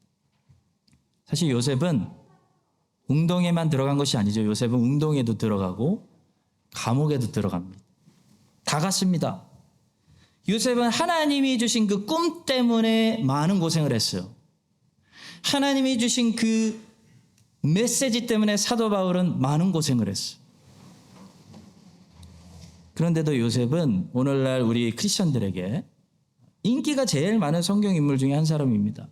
사실 요셉은 웅덩이에만 들어간 것이 아니죠. 요셉은 웅덩이에도 들어가고 감옥에도 들어갑니다. 다 갔습니다. 요셉은 하나님이 주신 그 꿈 때문에 많은 고생을 했어요. 하나님이 주신 그 메시지 때문에 사도 바울은 많은 고생을 했어요. 그런데도 요셉은 오늘날 우리 크리스천들에게 인기가 제일 많은 성경 인물 중에 한 사람입니다.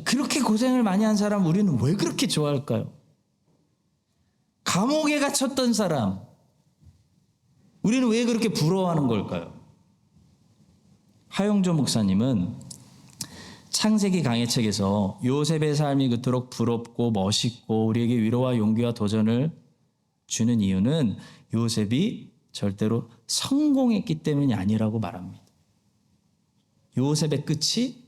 그렇게 고생을 많이 한 사람 우리는 왜 그렇게 좋아할까요? 감옥에 갇혔던 사람 우리는 왜 그렇게 부러워하는 걸까요? 하용조 목사님은 창세기 강해책에서 요셉의 삶이 그토록 부럽고 멋있고 우리에게 위로와 용기와 도전을 주는 이유는 요셉이 절대로 성공했기 때문이 아니라고 말합니다. 요셉의 끝이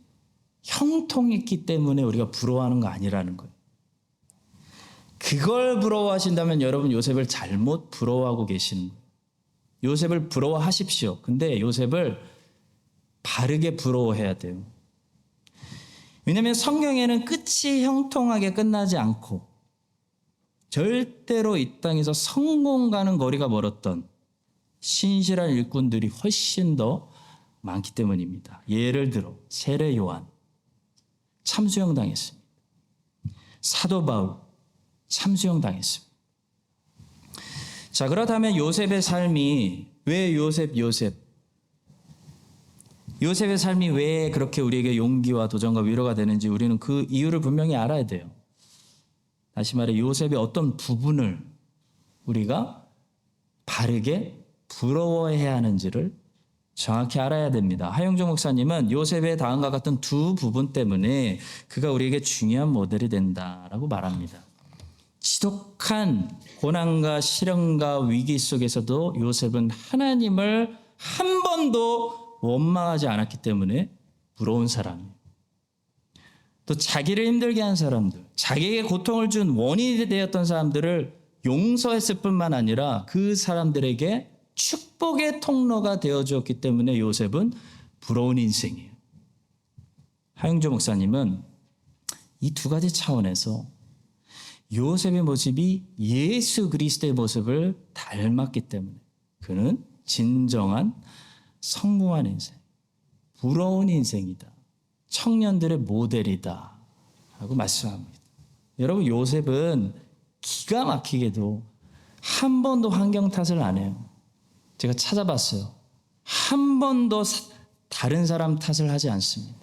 형통했기 때문에 우리가 부러워하는 거 아니라는 거예요. 그걸 부러워하신다면 여러분 요셉을 잘못 부러워하고 계시는 거예요. 요셉을 부러워하십시오. 근데 요셉을 바르게 부러워해야 돼요. 왜냐하면 성경에는 끝이 형통하게 끝나지 않고 절대로 이 땅에서 성공과는 거리가 멀었던 신실한 일꾼들이 훨씬 더 많기 때문입니다. 예를 들어 세례 요한 참수형 당했습니다. 사도 바울 참수형 당했습니다. 자, 그렇다면 요셉의 삶이 왜 요셉의 삶이 왜 그렇게 우리에게 용기와 도전과 위로가 되는지 우리는 그 이유를 분명히 알아야 돼요. 다시 말해 요셉의 어떤 부분을 우리가 바르게 부러워해야 하는지를 정확히 알아야 됩니다. 하용조 목사님은 요셉의 다음과 같은 두 부분 때문에 그가 우리에게 중요한 모델이 된다라고 말합니다. 지독한 고난과 시련과 위기 속에서도 요셉은 하나님을 한 번도 원망하지 않았기 때문에 부러운 사람이에요. 또 자기를 힘들게 한 사람들, 자기에게 고통을 준 원인이 되었던 사람들을 용서했을 뿐만 아니라 그 사람들에게 축복의 통로가 되어주었기 때문에 요셉은 부러운 인생이에요. 하용조 목사님은 이 두 가지 차원에서 요셉의 모습이 예수 그리스도의 모습을 닮았기 때문에 그는 진정한 성공한 인생, 부러운 인생이다. 청년들의 모델이다. 라고 말씀합니다. 여러분 요셉은 기가 막히게도 한 번도 환경 탓을 안 해요. 제가 찾아봤어요. 한 번도 다른 사람 탓을 하지 않습니다.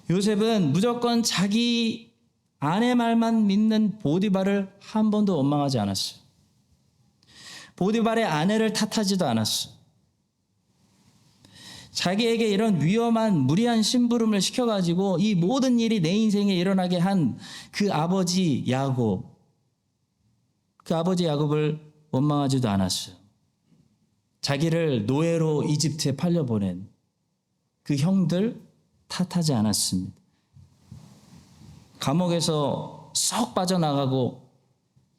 요셉은 무조건 자기 아내 말만 믿는 보디발을 한 번도 원망하지 않았어요. 보디발의 아내를 탓하지도 않았어요. 자기에게 이런 위험한 무리한 심부름을 시켜가지고 이 모든 일이 내 인생에 일어나게 한 그 아버지 야곱, 그 아버지 야곱을 원망하지도 않았어요. 자기를 노예로 이집트에 팔려보낸 그 형들 탓하지 않았습니다. 감옥에서 쏙 빠져나가고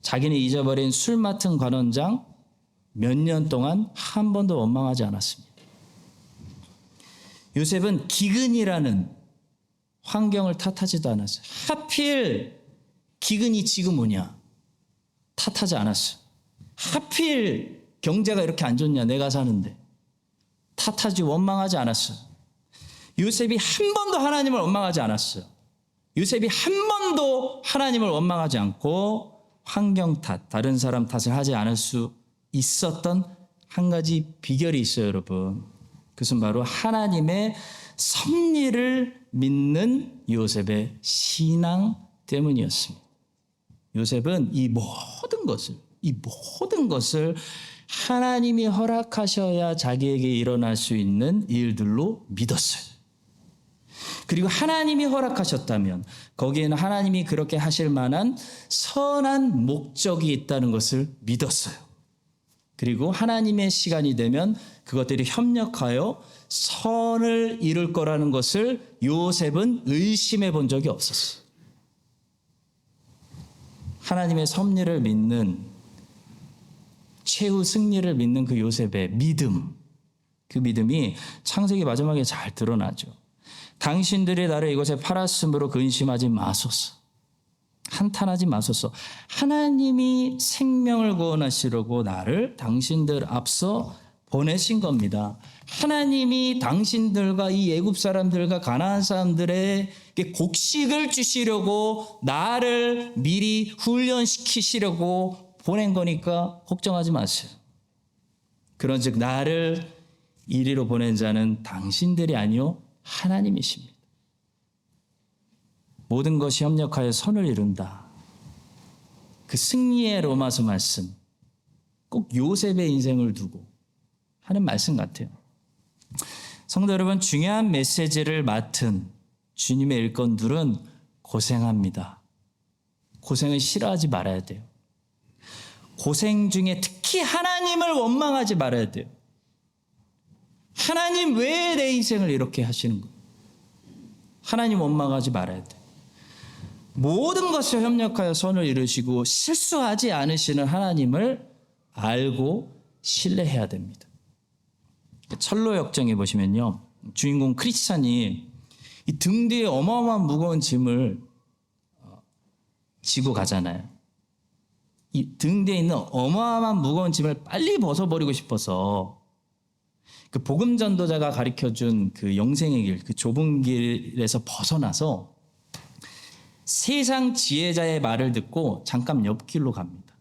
자기는 잊어버린 술 맡은 관원장 몇 년 동안 한 번도 원망하지 않았습니다. 요셉은 기근이라는 환경을 탓하지도 않았어요. 하필 기근이 지금 오냐 탓하지 않았어요. 하필 경제가 이렇게 안 좋냐 내가 사는데 탓하지 원망하지 않았어요. 요셉이 한 번도 하나님을 원망하지 않았어요. 요셉이 한 번도 하나님을 원망하지 않고 환경 탓, 다른 사람 탓을 하지 않을 수 있었던 한 가지 비결이 있어요, 여러분. 그것은 바로 하나님의 섭리를 믿는 요셉의 신앙 때문이었습니다. 요셉은 이 모든 것을 하나님이 허락하셔야 자기에게 일어날 수 있는 일들로 믿었어요. 그리고 하나님이 허락하셨다면 거기에는 하나님이 그렇게 하실 만한 선한 목적이 있다는 것을 믿었어요. 그리고 하나님의 시간이 되면 그것들이 협력하여 선을 이룰 거라는 것을 요셉은 의심해 본 적이 없었어요. 하나님의 섭리를 믿는, 최후 승리를 믿는 그 요셉의 믿음, 그 믿음이 창세기 마지막에 잘 드러나죠. 당신들이 나를 이곳에 팔았으므로 근심하지 마소서. 한탄하지 마소서. 하나님이 생명을 구원하시려고 나를 당신들 앞서 보내신 겁니다. 하나님이 당신들과 이 애굽 사람들과 가나안 사람들에게 곡식을 주시려고 나를 미리 훈련시키시려고 보낸 거니까 걱정하지 마세요. 그런즉 나를 이리로 보낸 자는 당신들이 아니요 하나님이십니다. 모든 것이 협력하여 선을 이룬다. 그 승리의 로마서 말씀, 꼭 요셉의 인생을 두고 하는 말씀 같아요. 성도 여러분, 중요한 메시지를 맡은 주님의 일꾼들은 고생합니다. 고생을 싫어하지 말아야 돼요. 고생 중에 특히 하나님을 원망하지 말아야 돼요. 하나님 왜 내 인생을 이렇게 하시는 거예요? 하나님 원망하지 말아야 돼요. 모든 것을 협력하여 선을 이루시고 실수하지 않으시는 하나님을 알고 신뢰해야 됩니다. 철로 역정에 보시면요, 주인공 크리스찬이 이 등 뒤에 어마어마한 무거운 짐을 지고 가잖아요. 이 등 뒤에 있는 어마어마한 무거운 짐을 빨리 벗어버리고 싶어서 그 복음 전도자가 가르쳐준 그 영생의 길, 그 좁은 길에서 벗어나서 세상 지혜자의 말을 듣고 잠깐 옆길로 갑니다.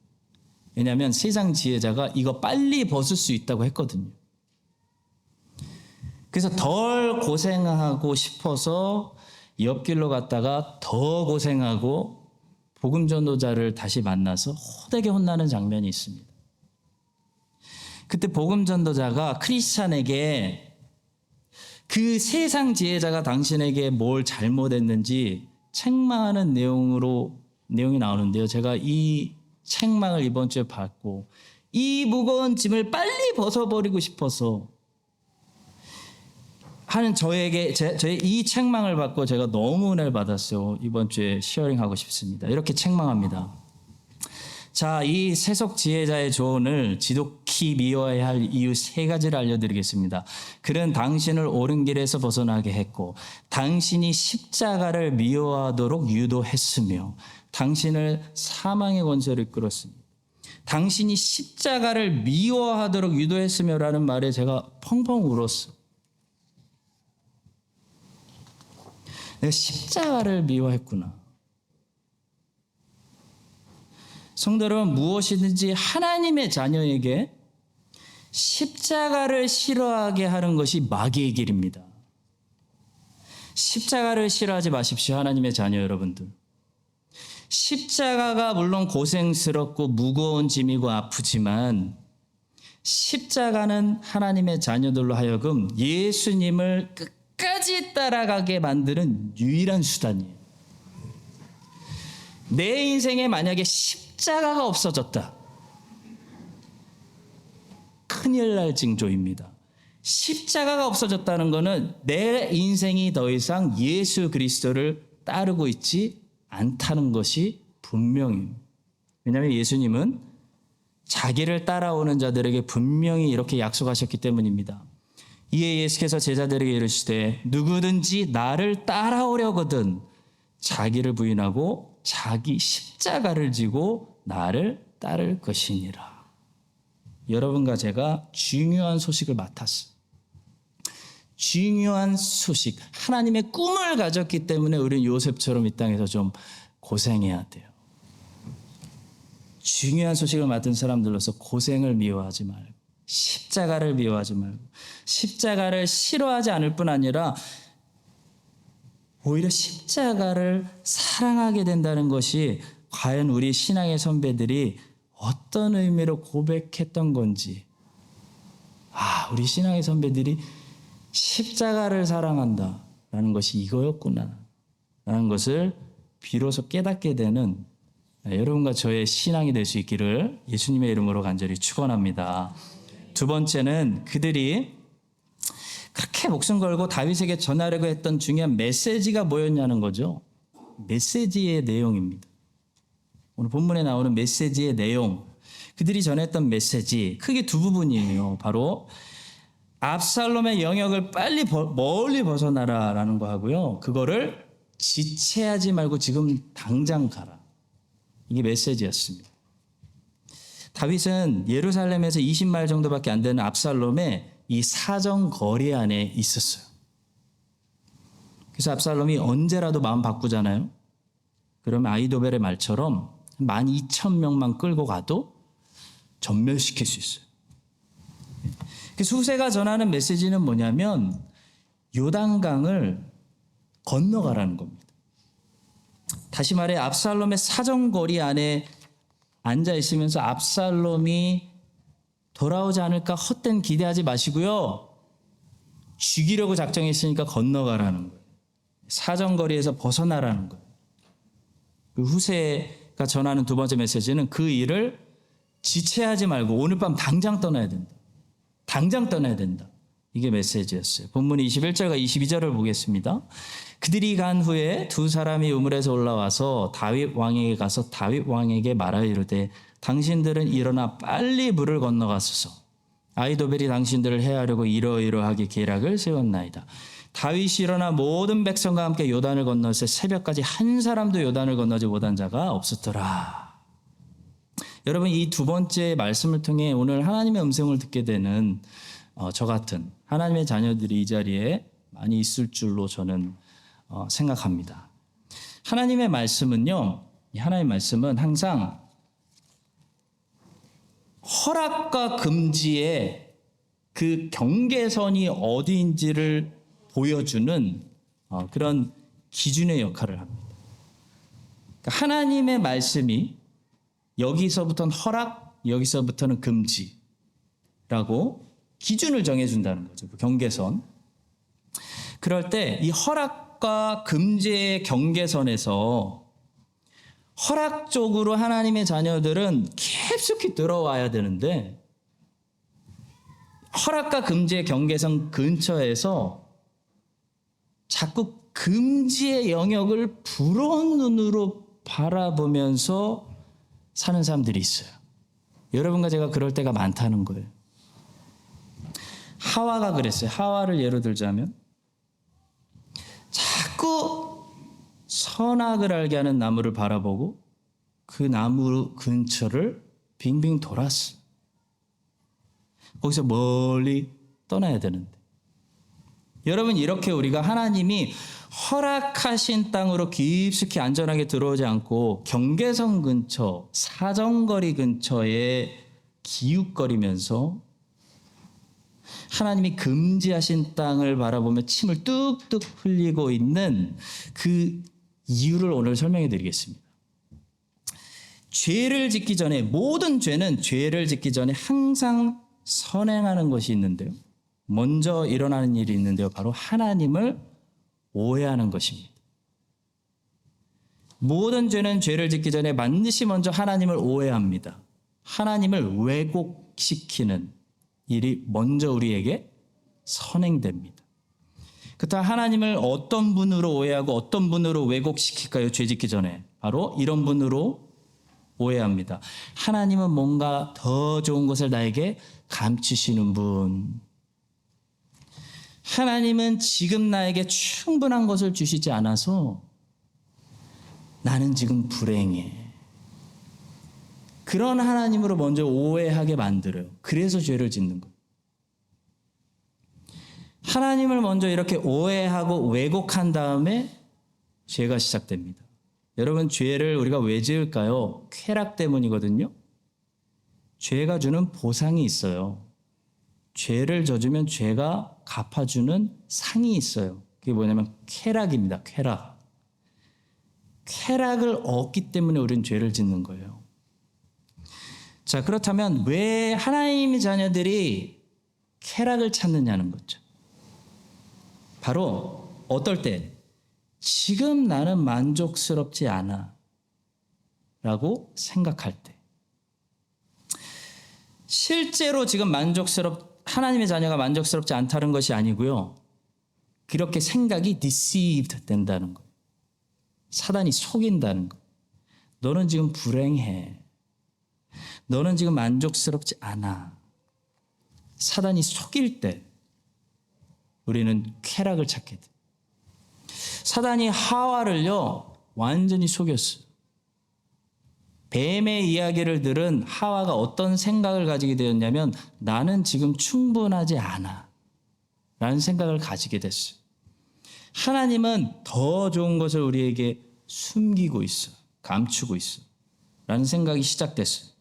왜냐하면 세상 지혜자가 이거 빨리 벗을 수 있다고 했거든요. 그래서 덜 고생하고 싶어서 옆길로 갔다가 더 고생하고 복음 전도자를 다시 만나서 호되게 혼나는 장면이 있습니다. 그때 복음 전도자가 크리스찬에게 그 세상 지혜자가 당신에게 뭘 잘못했는지 책망하는 내용이 나오는데요. 제가 이 책망을 이번 주에 받고 이 무거운 짐을 빨리 벗어버리고 싶어서 하는 저의 이 책망을 받고 제가 너무 은혜를 받았어요. 이번 주에 시어링하고 싶습니다. 이렇게 책망합니다. 자, 이 세속 지혜자의 조언을 지독히 미워해야 할 이유 3가지를 알려드리겠습니다. 그는 당신을 옳은 길에서 벗어나게 했고 당신이 십자가를 미워하도록 유도했으며 당신을 사망의 권세로 이끌었습니다. 당신이 십자가를 미워하도록 유도했으며라는 말에 제가 펑펑 울었어요. 내가 십자가를 미워했구나. 성도 여러분, 무엇이든지 하나님의 자녀에게 십자가를 싫어하게 하는 것이 마귀의 길입니다. 십자가를 싫어하지 마십시오, 하나님의 자녀 여러분들. 십자가가 물론 고생스럽고 무거운 짐이고 아프지만 십자가는 하나님의 자녀들로 하여금 예수님을 끝까지 따라가게 만드는 유일한 수단이에요. 내 인생에 만약에 십자가가 없어졌다, 큰일 날 징조입니다. 십자가가 없어졌다는 것은 내 인생이 더 이상 예수 그리스도를 따르고 있지 않다는 것이 분명해요. 왜냐하면 예수님은 자기를 따라오는 자들에게 분명히 이렇게 약속하셨기 때문입니다. 이에 예수께서 제자들에게 이르시되 누구든지 나를 따라오려거든 자기를 부인하고 자기 십자가를 지고 나를 따를 것이니라. 여러분과 제가 중요한 소식을 맡았어요. 중요한 소식, 하나님의 꿈을 가졌기 때문에 우리는 요셉처럼 이 땅에서 좀 고생해야 돼요. 중요한 소식을 맡은 사람들로서 고생을 미워하지 말고 십자가를 미워하지 말고 십자가를 싫어하지 않을 뿐 아니라 오히려 십자가를 사랑하게 된다는 것이 과연 우리 신앙의 선배들이 어떤 의미로 고백했던 건지, 우리 신앙의 선배들이 십자가를 사랑한다라는 것이 이거였구나 라는 것을 비로소 깨닫게 되는 여러분과 저의 신앙이 될 수 있기를 예수님의 이름으로 간절히 축원합니다. 두 번째는 그들이 그렇게 목숨 걸고 다윗에게 전하려고 했던 중요한 메시지가 뭐였냐는 거죠. 메시지의 내용입니다. 오늘 본문에 나오는 메시지의 내용, 그들이 전했던 메시지 크게 두 부분이에요. 바로 압살롬의 영역을 빨리 멀리 벗어나라라는 거 하고요. 그거를 지체하지 말고 지금 당장 가라. 이게 메시지였습니다. 다윗은 예루살렘에서 20마일 정도밖에 안 되는 압살롬의 이 사정거리 안에 있었어요. 그래서 압살롬이 언제라도 마음 바꾸잖아요. 그러면 아히도벨의 말처럼 12,000명만 끌고 가도 전멸시킬 수 있어요. 그래서 후세가 전하는 메시지는 뭐냐면 요단강을 건너가라는 겁니다. 다시 말해 압살롬의 사정거리 안에 앉아 있으면서 압살롬이 돌아오지 않을까 헛된 기대하지 마시고요. 죽이려고 작정했으니까 건너가라는 거예요. 사정거리에서 벗어나라는 거예요. 그 후세가 전하는 두 번째 메시지는 그 일을 지체하지 말고 오늘 밤 당장 떠나야 된다. 당장 떠나야 된다. 이게 메시지였어요. 본문 21절과 22절을 보겠습니다. 그들이 간 후에 두 사람이 우물에서 올라와서 다윗 왕에게 가서 다윗 왕에게 말하여 이르되 당신들은 일어나 빨리 물을 건너가소서. 아히도벨이 당신들을 해하려고 이러이러하게 계략을 세웠나이다. 다윗이 일어나 모든 백성과 함께 요단을 건너서 새벽까지 한 사람도 요단을 건너지 못한 자가 없었더라. 여러분, 이 두 번째 말씀을 통해 오늘 하나님의 음성을 듣게 되는 저 같은 하나님의 자녀들이 이 자리에 많이 있을 줄로 저는 생각합니다. 하나님의 말씀은요, 하나님의 말씀은 항상 허락과 금지의 그 경계선이 어디인지를 보여주는 그런 기준의 역할을 합니다. 그러니까 하나님의 말씀이 여기서부터는 허락, 여기서부터는 금지라고 기준을 정해준다는 거죠. 그 경계선. 그럴 때 이 허락과 금지의 경계선에서 허락 쪽으로 하나님의 자녀들은 깊숙이 들어와야 되는데 허락과 금지의 경계선 근처에서 자꾸 금지의 영역을 부러운 눈으로 바라보면서 사는 사람들이 있어요. 여러분과 제가 그럴 때가 많다는 거예요. 하와가 그랬어요. 하와를 예로 들자면 자꾸 선악을 알게 하는 나무를 바라보고 그 나무 근처를 빙빙 돌았어요. 거기서 멀리 떠나야 되는데. 여러분, 이렇게 우리가 하나님이 허락하신 땅으로 깊숙이 안전하게 들어오지 않고 경계선 근처, 사정거리 근처에 기웃거리면서 하나님이 금지하신 땅을 바라보며 침을 뚝뚝 흘리고 있는 그 이유를 오늘 설명해 드리겠습니다. 죄를 짓기 전에, 모든 죄는 죄를 짓기 전에 항상 선행하는 것이 있는데요. 먼저 일어나는 일이 있는데요. 바로 하나님을 오해하는 것입니다. 모든 죄는 죄를 짓기 전에 반드시 먼저 하나님을 오해합니다. 하나님을 왜곡시키는 일이 먼저 우리에게 선행됩니다. 그렇다면 하나님을 어떤 분으로 오해하고 어떤 분으로 왜곡시킬까요? 죄 짓기 전에. 바로 이런 분으로 오해합니다. 하나님은 뭔가 더 좋은 것을 나에게 감추시는 분. 하나님은 지금 나에게 충분한 것을 주시지 않아서 나는 지금 불행해. 그런 하나님으로 먼저 오해하게 만들어요. 그래서 죄를 짓는 거예요. 하나님을 먼저 이렇게 오해하고 왜곡한 다음에 죄가 시작됩니다. 여러분, 죄를 우리가 왜 지을까요? 쾌락 때문이거든요. 죄가 주는 보상이 있어요. 죄를 져주면 죄가 갚아주는 상이 있어요. 그게 뭐냐면 쾌락입니다. 쾌락. 쾌락을 얻기 때문에 우리는 죄를 짓는 거예요. 자, 그렇다면 왜 하나님의 자녀들이 쾌락을 찾느냐는 거죠. 바로 어떨 때 지금 나는 만족스럽지 않아 라고 생각할 때, 실제로 지금 하나님의 자녀가 만족스럽지 않다는 것이 아니고요. 그렇게 생각이 deceived 된다는 거예요. 사단이 속인다는 거예요. 너는 지금 불행해. 너는 지금 만족스럽지 않아. 사단이 속일 때 우리는 쾌락을 찾게 돼. 사단이 하와를요 완전히 속였어요. 뱀의 이야기를 들은 하와가 어떤 생각을 가지게 되었냐면 나는 지금 충분하지 않아 라는 생각을 가지게 됐어요. 하나님은 더 좋은 것을 우리에게 숨기고 있어, 감추고 있어 라는 생각이 시작됐어요.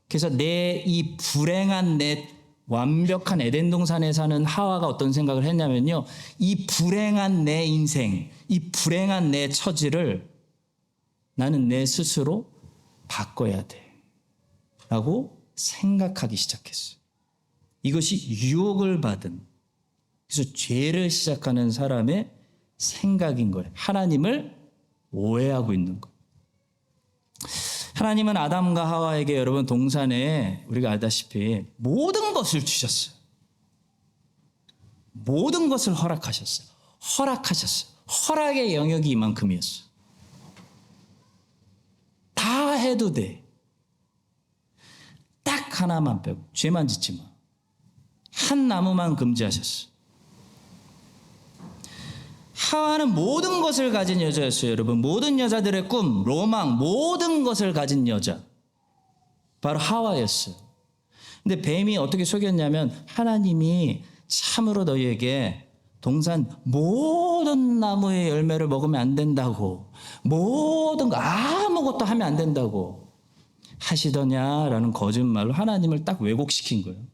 그래서 내 이 불행한 내 완벽한 에덴 동산에 사는 하와가 어떤 생각을 했냐면요, 이 불행한 내 인생, 이 불행한 내 처지를 나는 내 스스로 바꿔야 돼 라고 생각하기 시작했어요. 이것이 유혹을 받은, 그래서 죄를 시작하는 사람의 생각인 거예요. 하나님을 오해하고 있는 거. 하나님은 아담과 하와에게 여러분 동산에 우리가 알다시피 모든 것을 주셨어요. 모든 것을 허락하셨어요. 허락의 영역이 이만큼이었어요. 다 해도 돼. 딱 하나만 빼고 죄만 짓지 마. 한 나무만 금지하셨어요. 하와는 모든 것을 가진 여자였어요. 여러분, 모든 여자들의 꿈, 로망, 모든 것을 가진 여자, 바로 하와였어요. 근데 뱀이 어떻게 속였냐면 하나님이 참으로 너희에게 동산 모든 나무의 열매를 먹으면 안 된다고, 모든 거 아무것도 하면 안 된다고 하시더냐라는 거짓말로 하나님을 딱 왜곡시킨 거예요.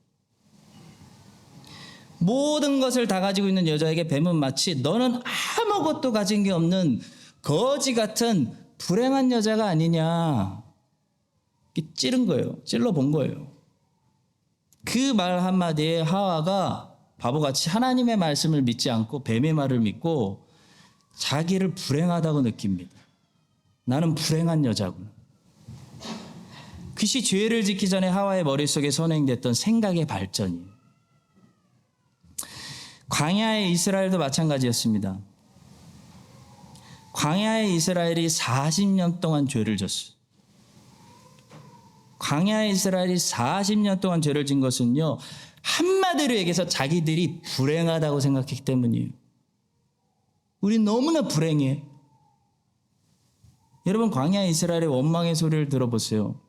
모든 것을 다 가지고 있는 여자에게 뱀은 마치 너는 아무것도 가진 게 없는 거지 같은 불행한 여자가 아니냐, 찌른 거예요. 찔러 본 거예요. 그 말 한마디에 하와가 바보같이 하나님의 말씀을 믿지 않고 뱀의 말을 믿고 자기를 불행하다고 느낍니다. 나는 불행한 여자구나. 그것이 죄를 짓기 전에 하와의 머릿속에 선행됐던 생각의 발전이에요. 광야의 이스라엘도 마찬가지였습니다. 광야의 이스라엘이 40년 동안 죄를 졌어요. 광야의 이스라엘이 40년 동안 죄를 진 것은요, 한마디로 얘기해서 자기들이 불행하다고 생각했기 때문이에요. 우린 너무나 불행해. 여러분, 광야의 이스라엘의 원망의 소리를 들어보세요.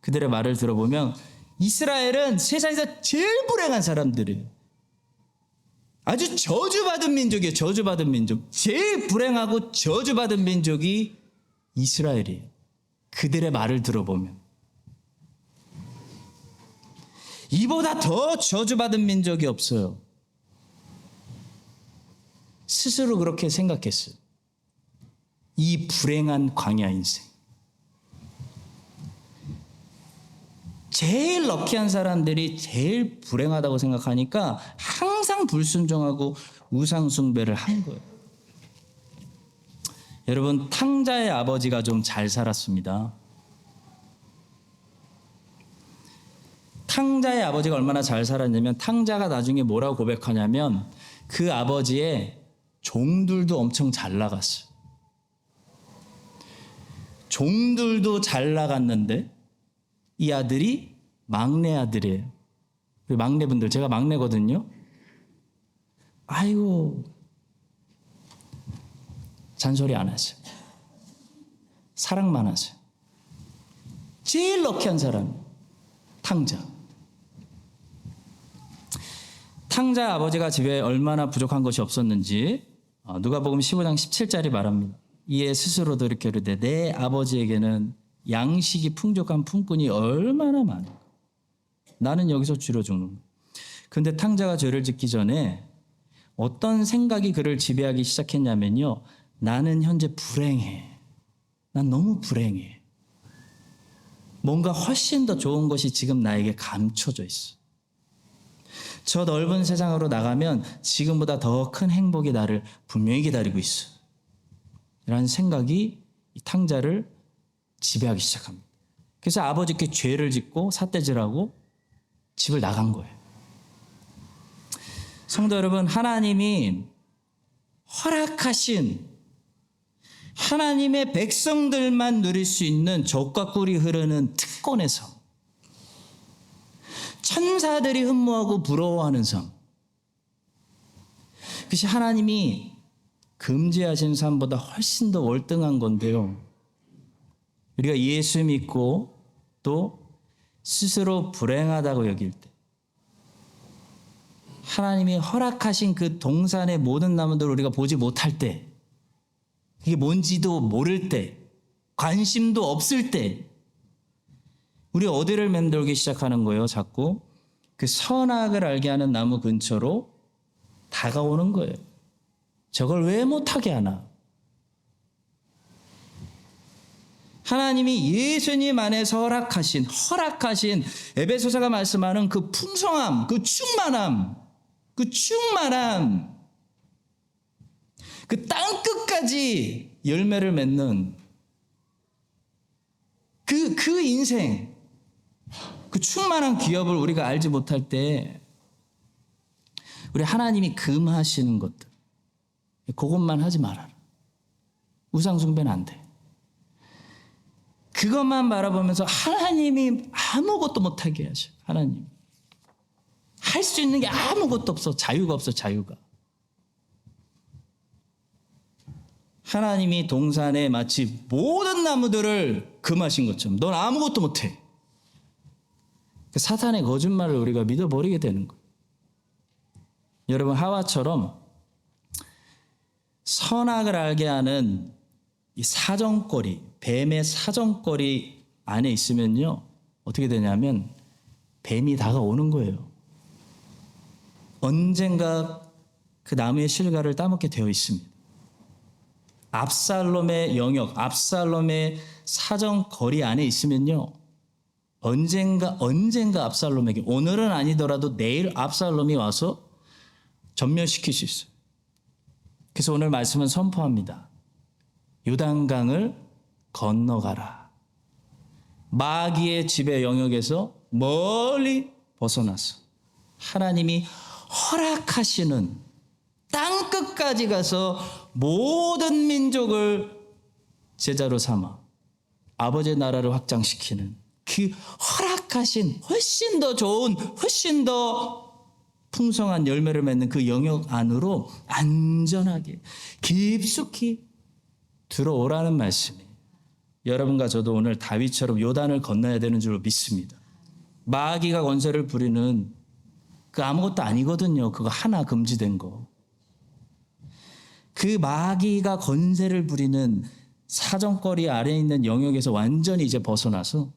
그들의 말을 들어보면 이스라엘은 세상에서 제일 불행한 사람들이에요. 아주 저주받은 민족이에요. 저주받은 민족. 제일 불행하고 저주받은 민족이 이스라엘이에요. 그들의 말을 들어보면. 이보다 더 저주받은 민족이 없어요. 스스로 그렇게 생각했어요. 이 불행한 광야 인생. 제일 럭키한 사람들이 제일 불행하다고 생각하니까 항상 불순종하고 우상숭배를 한 거예요. 여러분, 탕자의 아버지가 좀 잘 살았습니다. 탕자의 아버지가 얼마나 잘 살았냐면 탕자가 나중에 뭐라고 고백하냐면 그 아버지의 종들도 엄청 잘 나갔어요. 종들도 잘 나갔는데 이 아들이 막내 아들이에요. 우리 막내분들, 제가 막내거든요. 아이고, 잔소리 안 하세요. 사랑만 하세요. 제일 럭키한 사람, 탕자. 탕자 아버지가 집에 얼마나 부족한 것이 없었는지 누가복음 15장 17절이 말합니다. 이에 스스로도 이렇게 이르되 내 아버지에게는 양식이 풍족한 품꾼이 얼마나 많은가. 나는 여기서 줄여 죽는 거야. 그런데 탕자가 죄를 짓기 전에 어떤 생각이 그를 지배하기 시작했냐면요, 나는 현재 불행해. 난 너무 불행해. 뭔가 훨씬 더 좋은 것이 지금 나에게 감춰져 있어. 저 넓은 세상으로 나가면 지금보다 더 큰 행복이 나를 분명히 기다리고 있어. 라는 생각이 이 탕자를 지배하기 시작합니다. 그래서 아버지께 죄를 짓고 삿대질하고 집을 나간 거예요. 성도 여러분, 하나님이 허락하신 하나님의 백성들만 누릴 수 있는 젖과 꿀이 흐르는 특권에서 천사들이 흠모하고 부러워하는 삶, 그것이 하나님이 금지하신 삶보다 훨씬 더 월등한 건데요, 우리가 예수 믿고 또 스스로 불행하다고 여길 때, 하나님이 허락하신 그 동산의 모든 나무들을 우리가 보지 못할 때, 이게 뭔지도 모를 때, 관심도 없을 때, 우리 어디를 맴돌기 시작하는 거예요? 자꾸 그 선악을 알게 하는 나무 근처로 다가오는 거예요. 저걸 왜 못하게 하나? 하나님이 예수님 안에서 허락하신 에베소서가 말씀하는 그 풍성함, 그 충만함, 그 땅끝까지 열매를 맺는 그 인생, 그 충만한 기업을 우리가 알지 못할 때 우리 하나님이 금하시는 것들, 그것만 하지 말아라. 우상 숭배는 안 돼. 그것만 바라보면서 하나님이 아무것도 못하게 하셔. 하나님 할 수 있는 게 아무것도 없어. 자유가 없어. 자유가. 하나님이 동산에 마치 모든 나무들을 금하신 것처럼 넌 아무것도 못해. 사탄의 거짓말을 우리가 믿어버리게 되는 거예요. 여러분, 하와처럼 선악을 알게 하는 이 사정거리, 뱀의 사정거리 안에 있으면요, 어떻게 되냐면 뱀이 다가오는 거예요. 언젠가 그 나무의 실과를 따먹게 되어 있습니다. 압살롬의 영역, 압살롬의 사정거리 안에 있으면요, 언젠가 압살롬에게, 오늘은 아니더라도 내일 압살롬이 와서 전멸시킬 수 있어요. 그래서 오늘 말씀은 선포합니다. 요단강을 건너가라. 마귀의 지배 영역에서 멀리 벗어나서 하나님이 허락하시는 땅끝까지 가서 모든 민족을 제자로 삼아 아버지의 나라를 확장시키는 그 허락하신 훨씬 더 좋은, 훨씬 더 풍성한 열매를 맺는 그 영역 안으로 안전하게 깊숙이 들어오라는 말씀이에요. 여러분과 저도 오늘 다윗처럼 요단을 건너야 되는 줄 믿습니다. 마귀가 권세를 부리는 그 아무것도 아니거든요. 그거 하나 금지된 거. 그 마귀가 권세를 부리는 사정거리 아래에 있는 영역에서 완전히 이제 벗어나서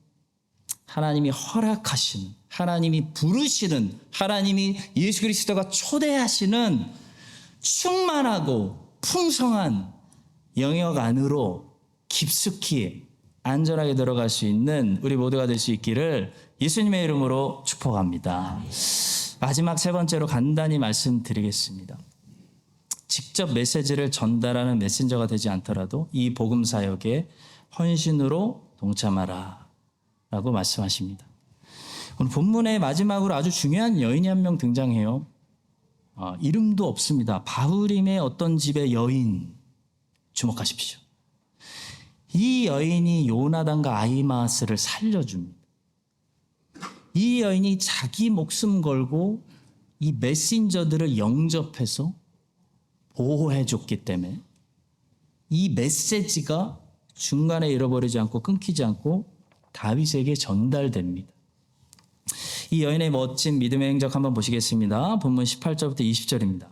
하나님이 허락하시는, 하나님이 부르시는, 하나님이 예수 그리스도가 초대하시는 충만하고 풍성한 영역 안으로 깊숙이 안전하게 들어갈 수 있는 우리 모두가 될 수 있기를 예수님의 이름으로 축복합니다. 마지막 세 번째로 간단히 말씀드리겠습니다. 직접 메시지를 전달하는 메신저가 되지 않더라도 이 복음 사역에 헌신으로 동참하라 라고 말씀하십니다. 오늘 본문의 마지막으로 아주 중요한 여인이 한 명 등장해요. 이름도 없습니다. 바후림의 어떤 집의 여인, 주목하십시오. 이 여인이 요나단과 아히마아스를 살려줍니다. 이 여인이 자기 목숨 걸고 이 메신저들을 영접해서 보호해줬기 때문에 이 메시지가 중간에 잃어버리지 않고 끊기지 않고 다윗에게 전달됩니다. 이 여인의 멋진 믿음의 행적 한번 보시겠습니다. 본문 18절부터 20절입니다.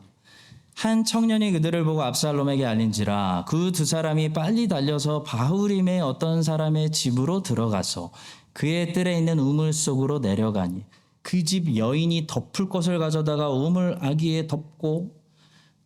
한 청년이 그들을 보고 압살롬에게 알린지라 그 두 사람이 빨리 달려서 바후림의 어떤 사람의 집으로 들어가서 그의 뜰에 있는 우물 속으로 내려가니 그 집 여인이 덮을 것을 가져다가 우물 아기에 덮고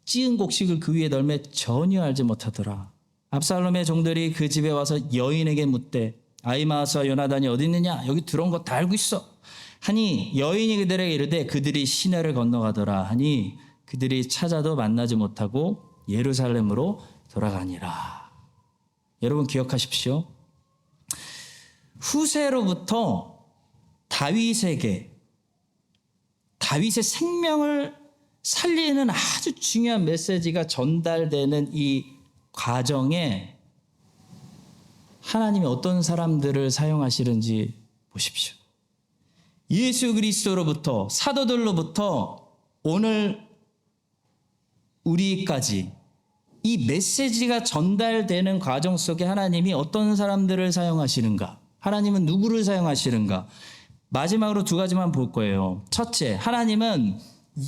찌은 곡식을 그 위에 널매 전혀 알지 못하더라. 압살롬의 종들이 그 집에 와서 여인에게 묻되 아히마아스와 요나단이 어디 있느냐? 여기 들어온 거 다 알고 있어. 하니 여인이 그들에게 이르되 그들이 시내를 건너가더라 하니 그들이 찾아도 만나지 못하고 예루살렘으로 돌아가니라. 여러분 기억하십시오. 후세로부터 다윗에게 다윗의 생명을 살리는 아주 중요한 메시지가 전달되는 이 과정에 하나님이 어떤 사람들을 사용하시는지 보십시오. 예수 그리스도로부터, 사도들로부터 오늘 우리까지 이 메시지가 전달되는 과정 속에 하나님이 어떤 사람들을 사용하시는가? 하나님은 누구를 사용하시는가? 마지막으로 두 가지만 볼 거예요. 첫째, 하나님은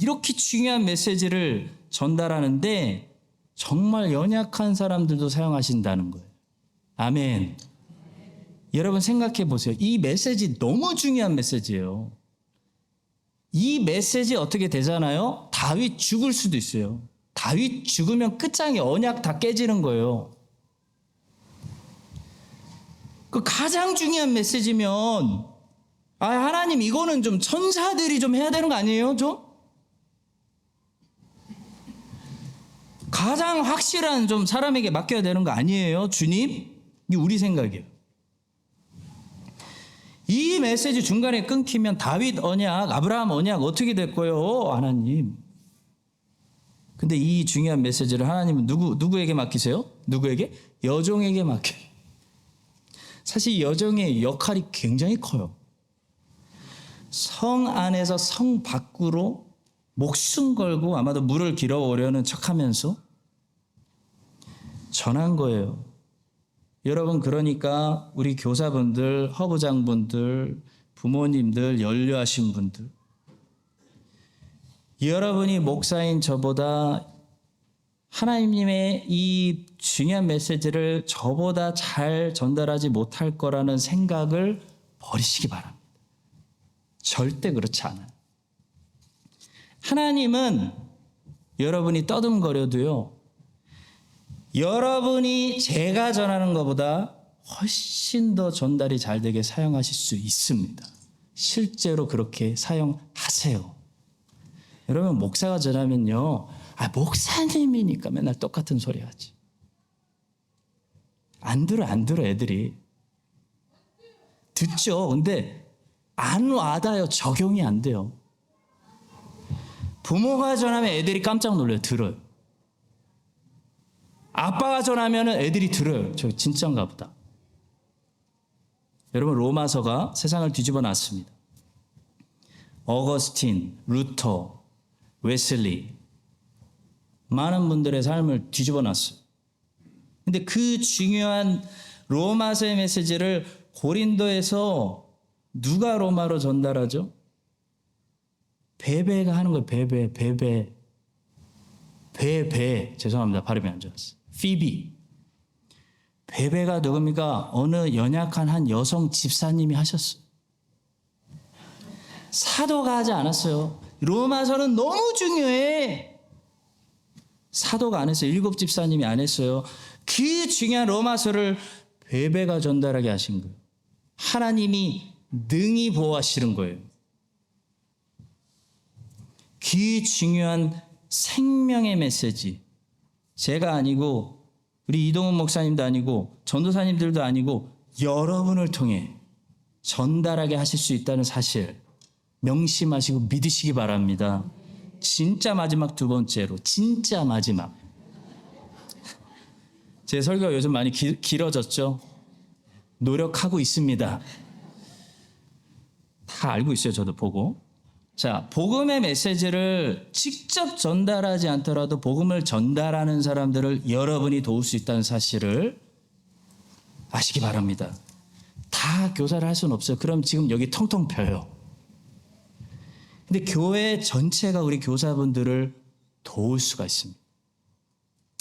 이렇게 중요한 메시지를 전달하는데 정말 연약한 사람들도 사용하신다는 거예요. 아멘. 여러분 생각해 보세요. 이 메시지 너무 중요한 메시지예요. 이 메시지 어떻게 되잖아요? 다윗 죽을 수도 있어요. 다윗 죽으면 끝장이 언약 다 깨지는 거예요. 그 가장 중요한 메시지면 하나님 이거는 좀 천사들이 좀 해야 되는 거 아니에요? 좀? 가장 확실한 좀 사람에게 맡겨야 되는 거 아니에요? 주님? 이게 우리 생각이에요. 이 메시지 중간에 끊기면 다윗 언약, 아브라함 언약 어떻게 될 거예요? 하나님. 근데 이 중요한 메시지를 하나님은 누구에게 맡기세요? 누구에게? 여종에게 맡겨요. 사실 여종의 역할이 굉장히 커요. 성 안에서 성 밖으로 목숨 걸고 아마도 물을 길어오려는 척하면서 전한 거예요. 여러분, 그러니까 우리 교사분들, 허부장분들, 부모님들, 연료하신 분들, 여러분이 목사인 저보다 하나님의 이 중요한 메시지를 저보다 잘 전달하지 못할 거라는 생각을 버리시기 바랍니다. 절대 그렇지 않아요. 하나님은 여러분이 떠듬거려도요, 여러분이 제가 전하는 것보다 훨씬 더 전달이 잘 되게 사용하실 수 있습니다. 실제로 그렇게 사용하세요. 여러분, 목사가 전하면요, 목사님이니까 맨날 똑같은 소리 하지. 안 들어 애들이. 듣죠. 근데 안 와닿아요. 적용이 안 돼요. 부모가 전하면 애들이 깜짝 놀라요. 들어요. 아빠가 전하면 애들이 들어요. 저 진짜인가 보다. 여러분, 로마서가 세상을 뒤집어 놨습니다. 어거스틴, 루터, 웨슬리, 많은 분들의 삶을 뒤집어 놨어요. 근데 그 중요한 로마서의 메시지를 고린도에서 누가 로마로 전달하죠? 베베가 하는 거예요. 베베. 죄송합니다. 발음이 안 좋았어요. 피비. 베베가 누굽니까? 어느 연약한 한 여성 집사님이 하셨어요. 사도가 하지 않았어요. 로마서는 너무 중요해. 사도가 안 했어요. 7 집사님이 안 했어요. 그 중요한 로마서를 베베가 전달하게 하신 거예요. 하나님이 능히 보호하시는 거예요. 그 중요한 생명의 메시지, 제가 아니고 우리 이동훈 목사님도 아니고 전도사님들도 아니고 여러분을 통해 전달하게 하실 수 있다는 사실 명심하시고 믿으시기 바랍니다. 진짜 마지막 두 번째로, 진짜 마지막. 제 설교가 요즘 많이 길어졌죠? 노력하고 있습니다. 다 알고 있어요. 저도 보고. 자, 복음의 메시지를 직접 전달하지 않더라도 복음을 전달하는 사람들을 여러분이 도울 수 있다는 사실을 아시기 바랍니다. 다 교사를 할 수는 없어요. 그럼 지금 여기 텅텅 펴요. 근데 교회 전체가 우리 교사분들을 도울 수가 있습니다.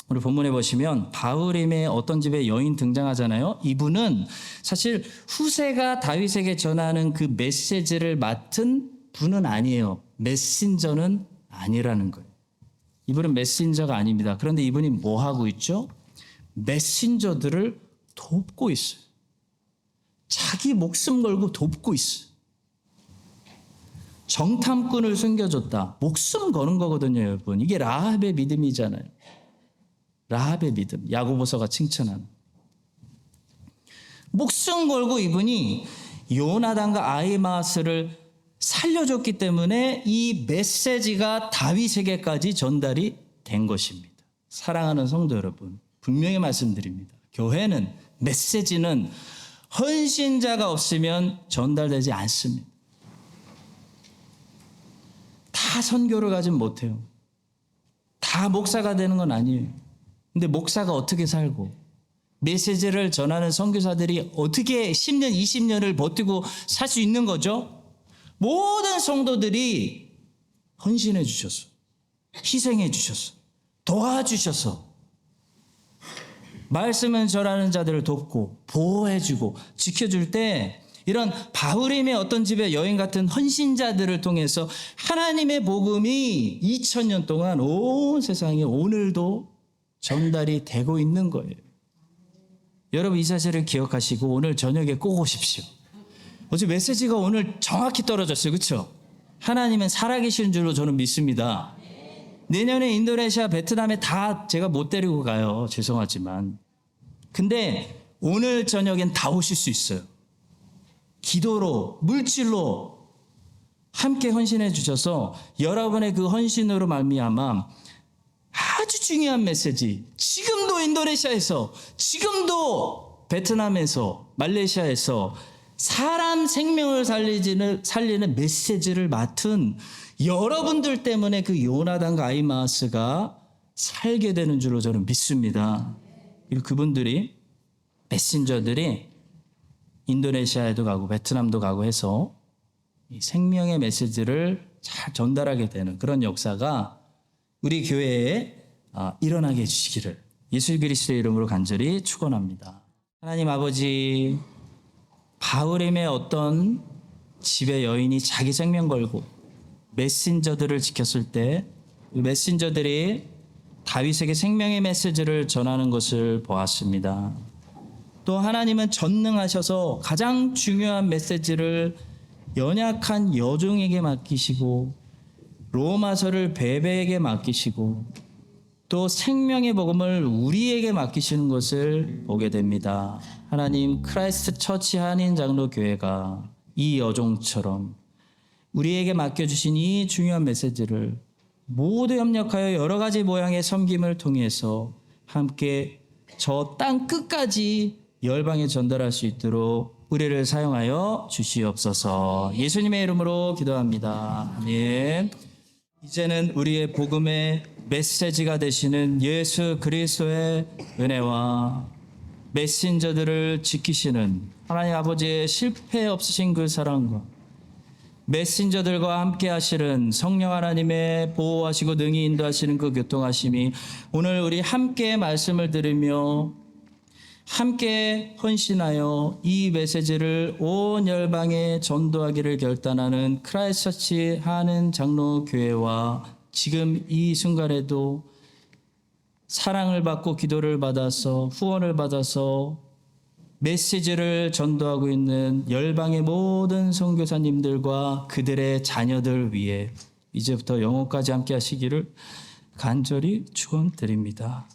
우리 본문에 보시면 바울임의 어떤 집에 여인 등장하잖아요. 이분은 사실 후세가 다윗에게 전하는 그 메시지를 맡은 분은 아니에요. 메신저는 아니라는 거예요. 이분은 메신저가 아닙니다. 그런데 이분이 뭐 하고 있죠? 메신저들을 돕고 있어요. 자기 목숨 걸고 돕고 있어요. 정탐꾼을 숨겨줬다. 목숨 거는 거거든요, 여러분. 이게 라합의 믿음이잖아요. 라합의 믿음. 야고보서가 칭찬하는. 목숨 걸고 이분이 요나단과 아히마아스를 살려줬기 때문에 이 메시지가 다윗에게까지 전달이 된 것입니다. 사랑하는 성도 여러분, 분명히 말씀드립니다. 교회는, 메시지는 헌신자가 없으면 전달되지 않습니다. 다 선교를 가진 못해요. 다 목사가 되는 건 아니에요. 근데 목사가 어떻게 살고 메시지를 전하는 선교사들이 어떻게 10년, 20년을 버티고 살 수 있는 거죠? 모든 성도들이 헌신해 주셔서, 희생해 주셔서, 도와주셔서 말씀을 전하는 자들을 돕고 보호해주고 지켜줄 때 이런 바울임의 어떤 집의 여인 같은 헌신자들을 통해서 하나님의 복음이 2000년 동안 온 세상에 오늘도 전달이 되고 있는 거예요. 여러분 이 사실을 기억하시고 오늘 저녁에 꼭 오십시오. 어제 메시지가 오늘 정확히 떨어졌어요. 그렇죠? 하나님은 살아계시는 줄로 저는 믿습니다. 내년에 인도네시아, 베트남에 다 제가 못 데리고 가요. 죄송하지만. 근데 오늘 저녁엔 다 오실 수 있어요. 기도로, 물질로 함께 헌신해 주셔서 여러분의 그 헌신으로 말미암아 아주 중요한 메시지, 지금도 인도네시아에서, 지금도 베트남에서, 말레이시아에서 사람 생명을 살리는 메시지를 맡은 여러분들 때문에 그 요나단과 아히마아스가 살게 되는 줄로 저는 믿습니다. 그리고 그분들이, 메신저들이 인도네시아에도 가고 베트남도 가고 해서 이 생명의 메시지를 잘 전달하게 되는 그런 역사가 우리 교회에 일어나게 해주시기를 예수 그리스도의 이름으로 간절히 축원합니다. 하나님 아버지, 바울임의 어떤 집의 여인이 자기 생명 걸고 메신저들을 지켰을 때 그 메신저들이 다윗에게 생명의 메시지를 전하는 것을 보았습니다. 또 하나님은 전능하셔서 가장 중요한 메시지를 연약한 여종에게 맡기시고 로마서를 베베에게 맡기시고 또 생명의 복음을 우리에게 맡기시는 것을 보게 됩니다. 하나님, 크라이스트 처치 한인 장로 교회가 이 여종처럼 우리에게 맡겨주신 이 중요한 메시지를 모두 협력하여 여러 가지 모양의 섬김을 통해서 함께 저 땅 끝까지 열방에 전달할 수 있도록 우리를 사용하여 주시옵소서. 예수님의 이름으로 기도합니다. 아멘. 이제는 우리의 복음의 메시지가 되시는 예수 그리스도의 은혜와 메신저들을 지키시는 하나님 아버지의 실패 없으신 그 사랑과 메신저들과 함께 하시는 성령 하나님의 보호하시고 능히 인도하시는 그 교통하심이 오늘 우리 함께 말씀을 들으며 함께 헌신하여 이 메시지를 온 열방에 전도하기를 결단하는 크라이스트처치 한인 장로 교회와 지금 이 순간에도 사랑을 받고 기도를 받아서 후원을 받아서 메시지를 전도하고 있는 열방의 모든 선교사님들과 그들의 자녀들 위해 이제부터 영원까지 함께 하시기를 간절히 축원드립니다.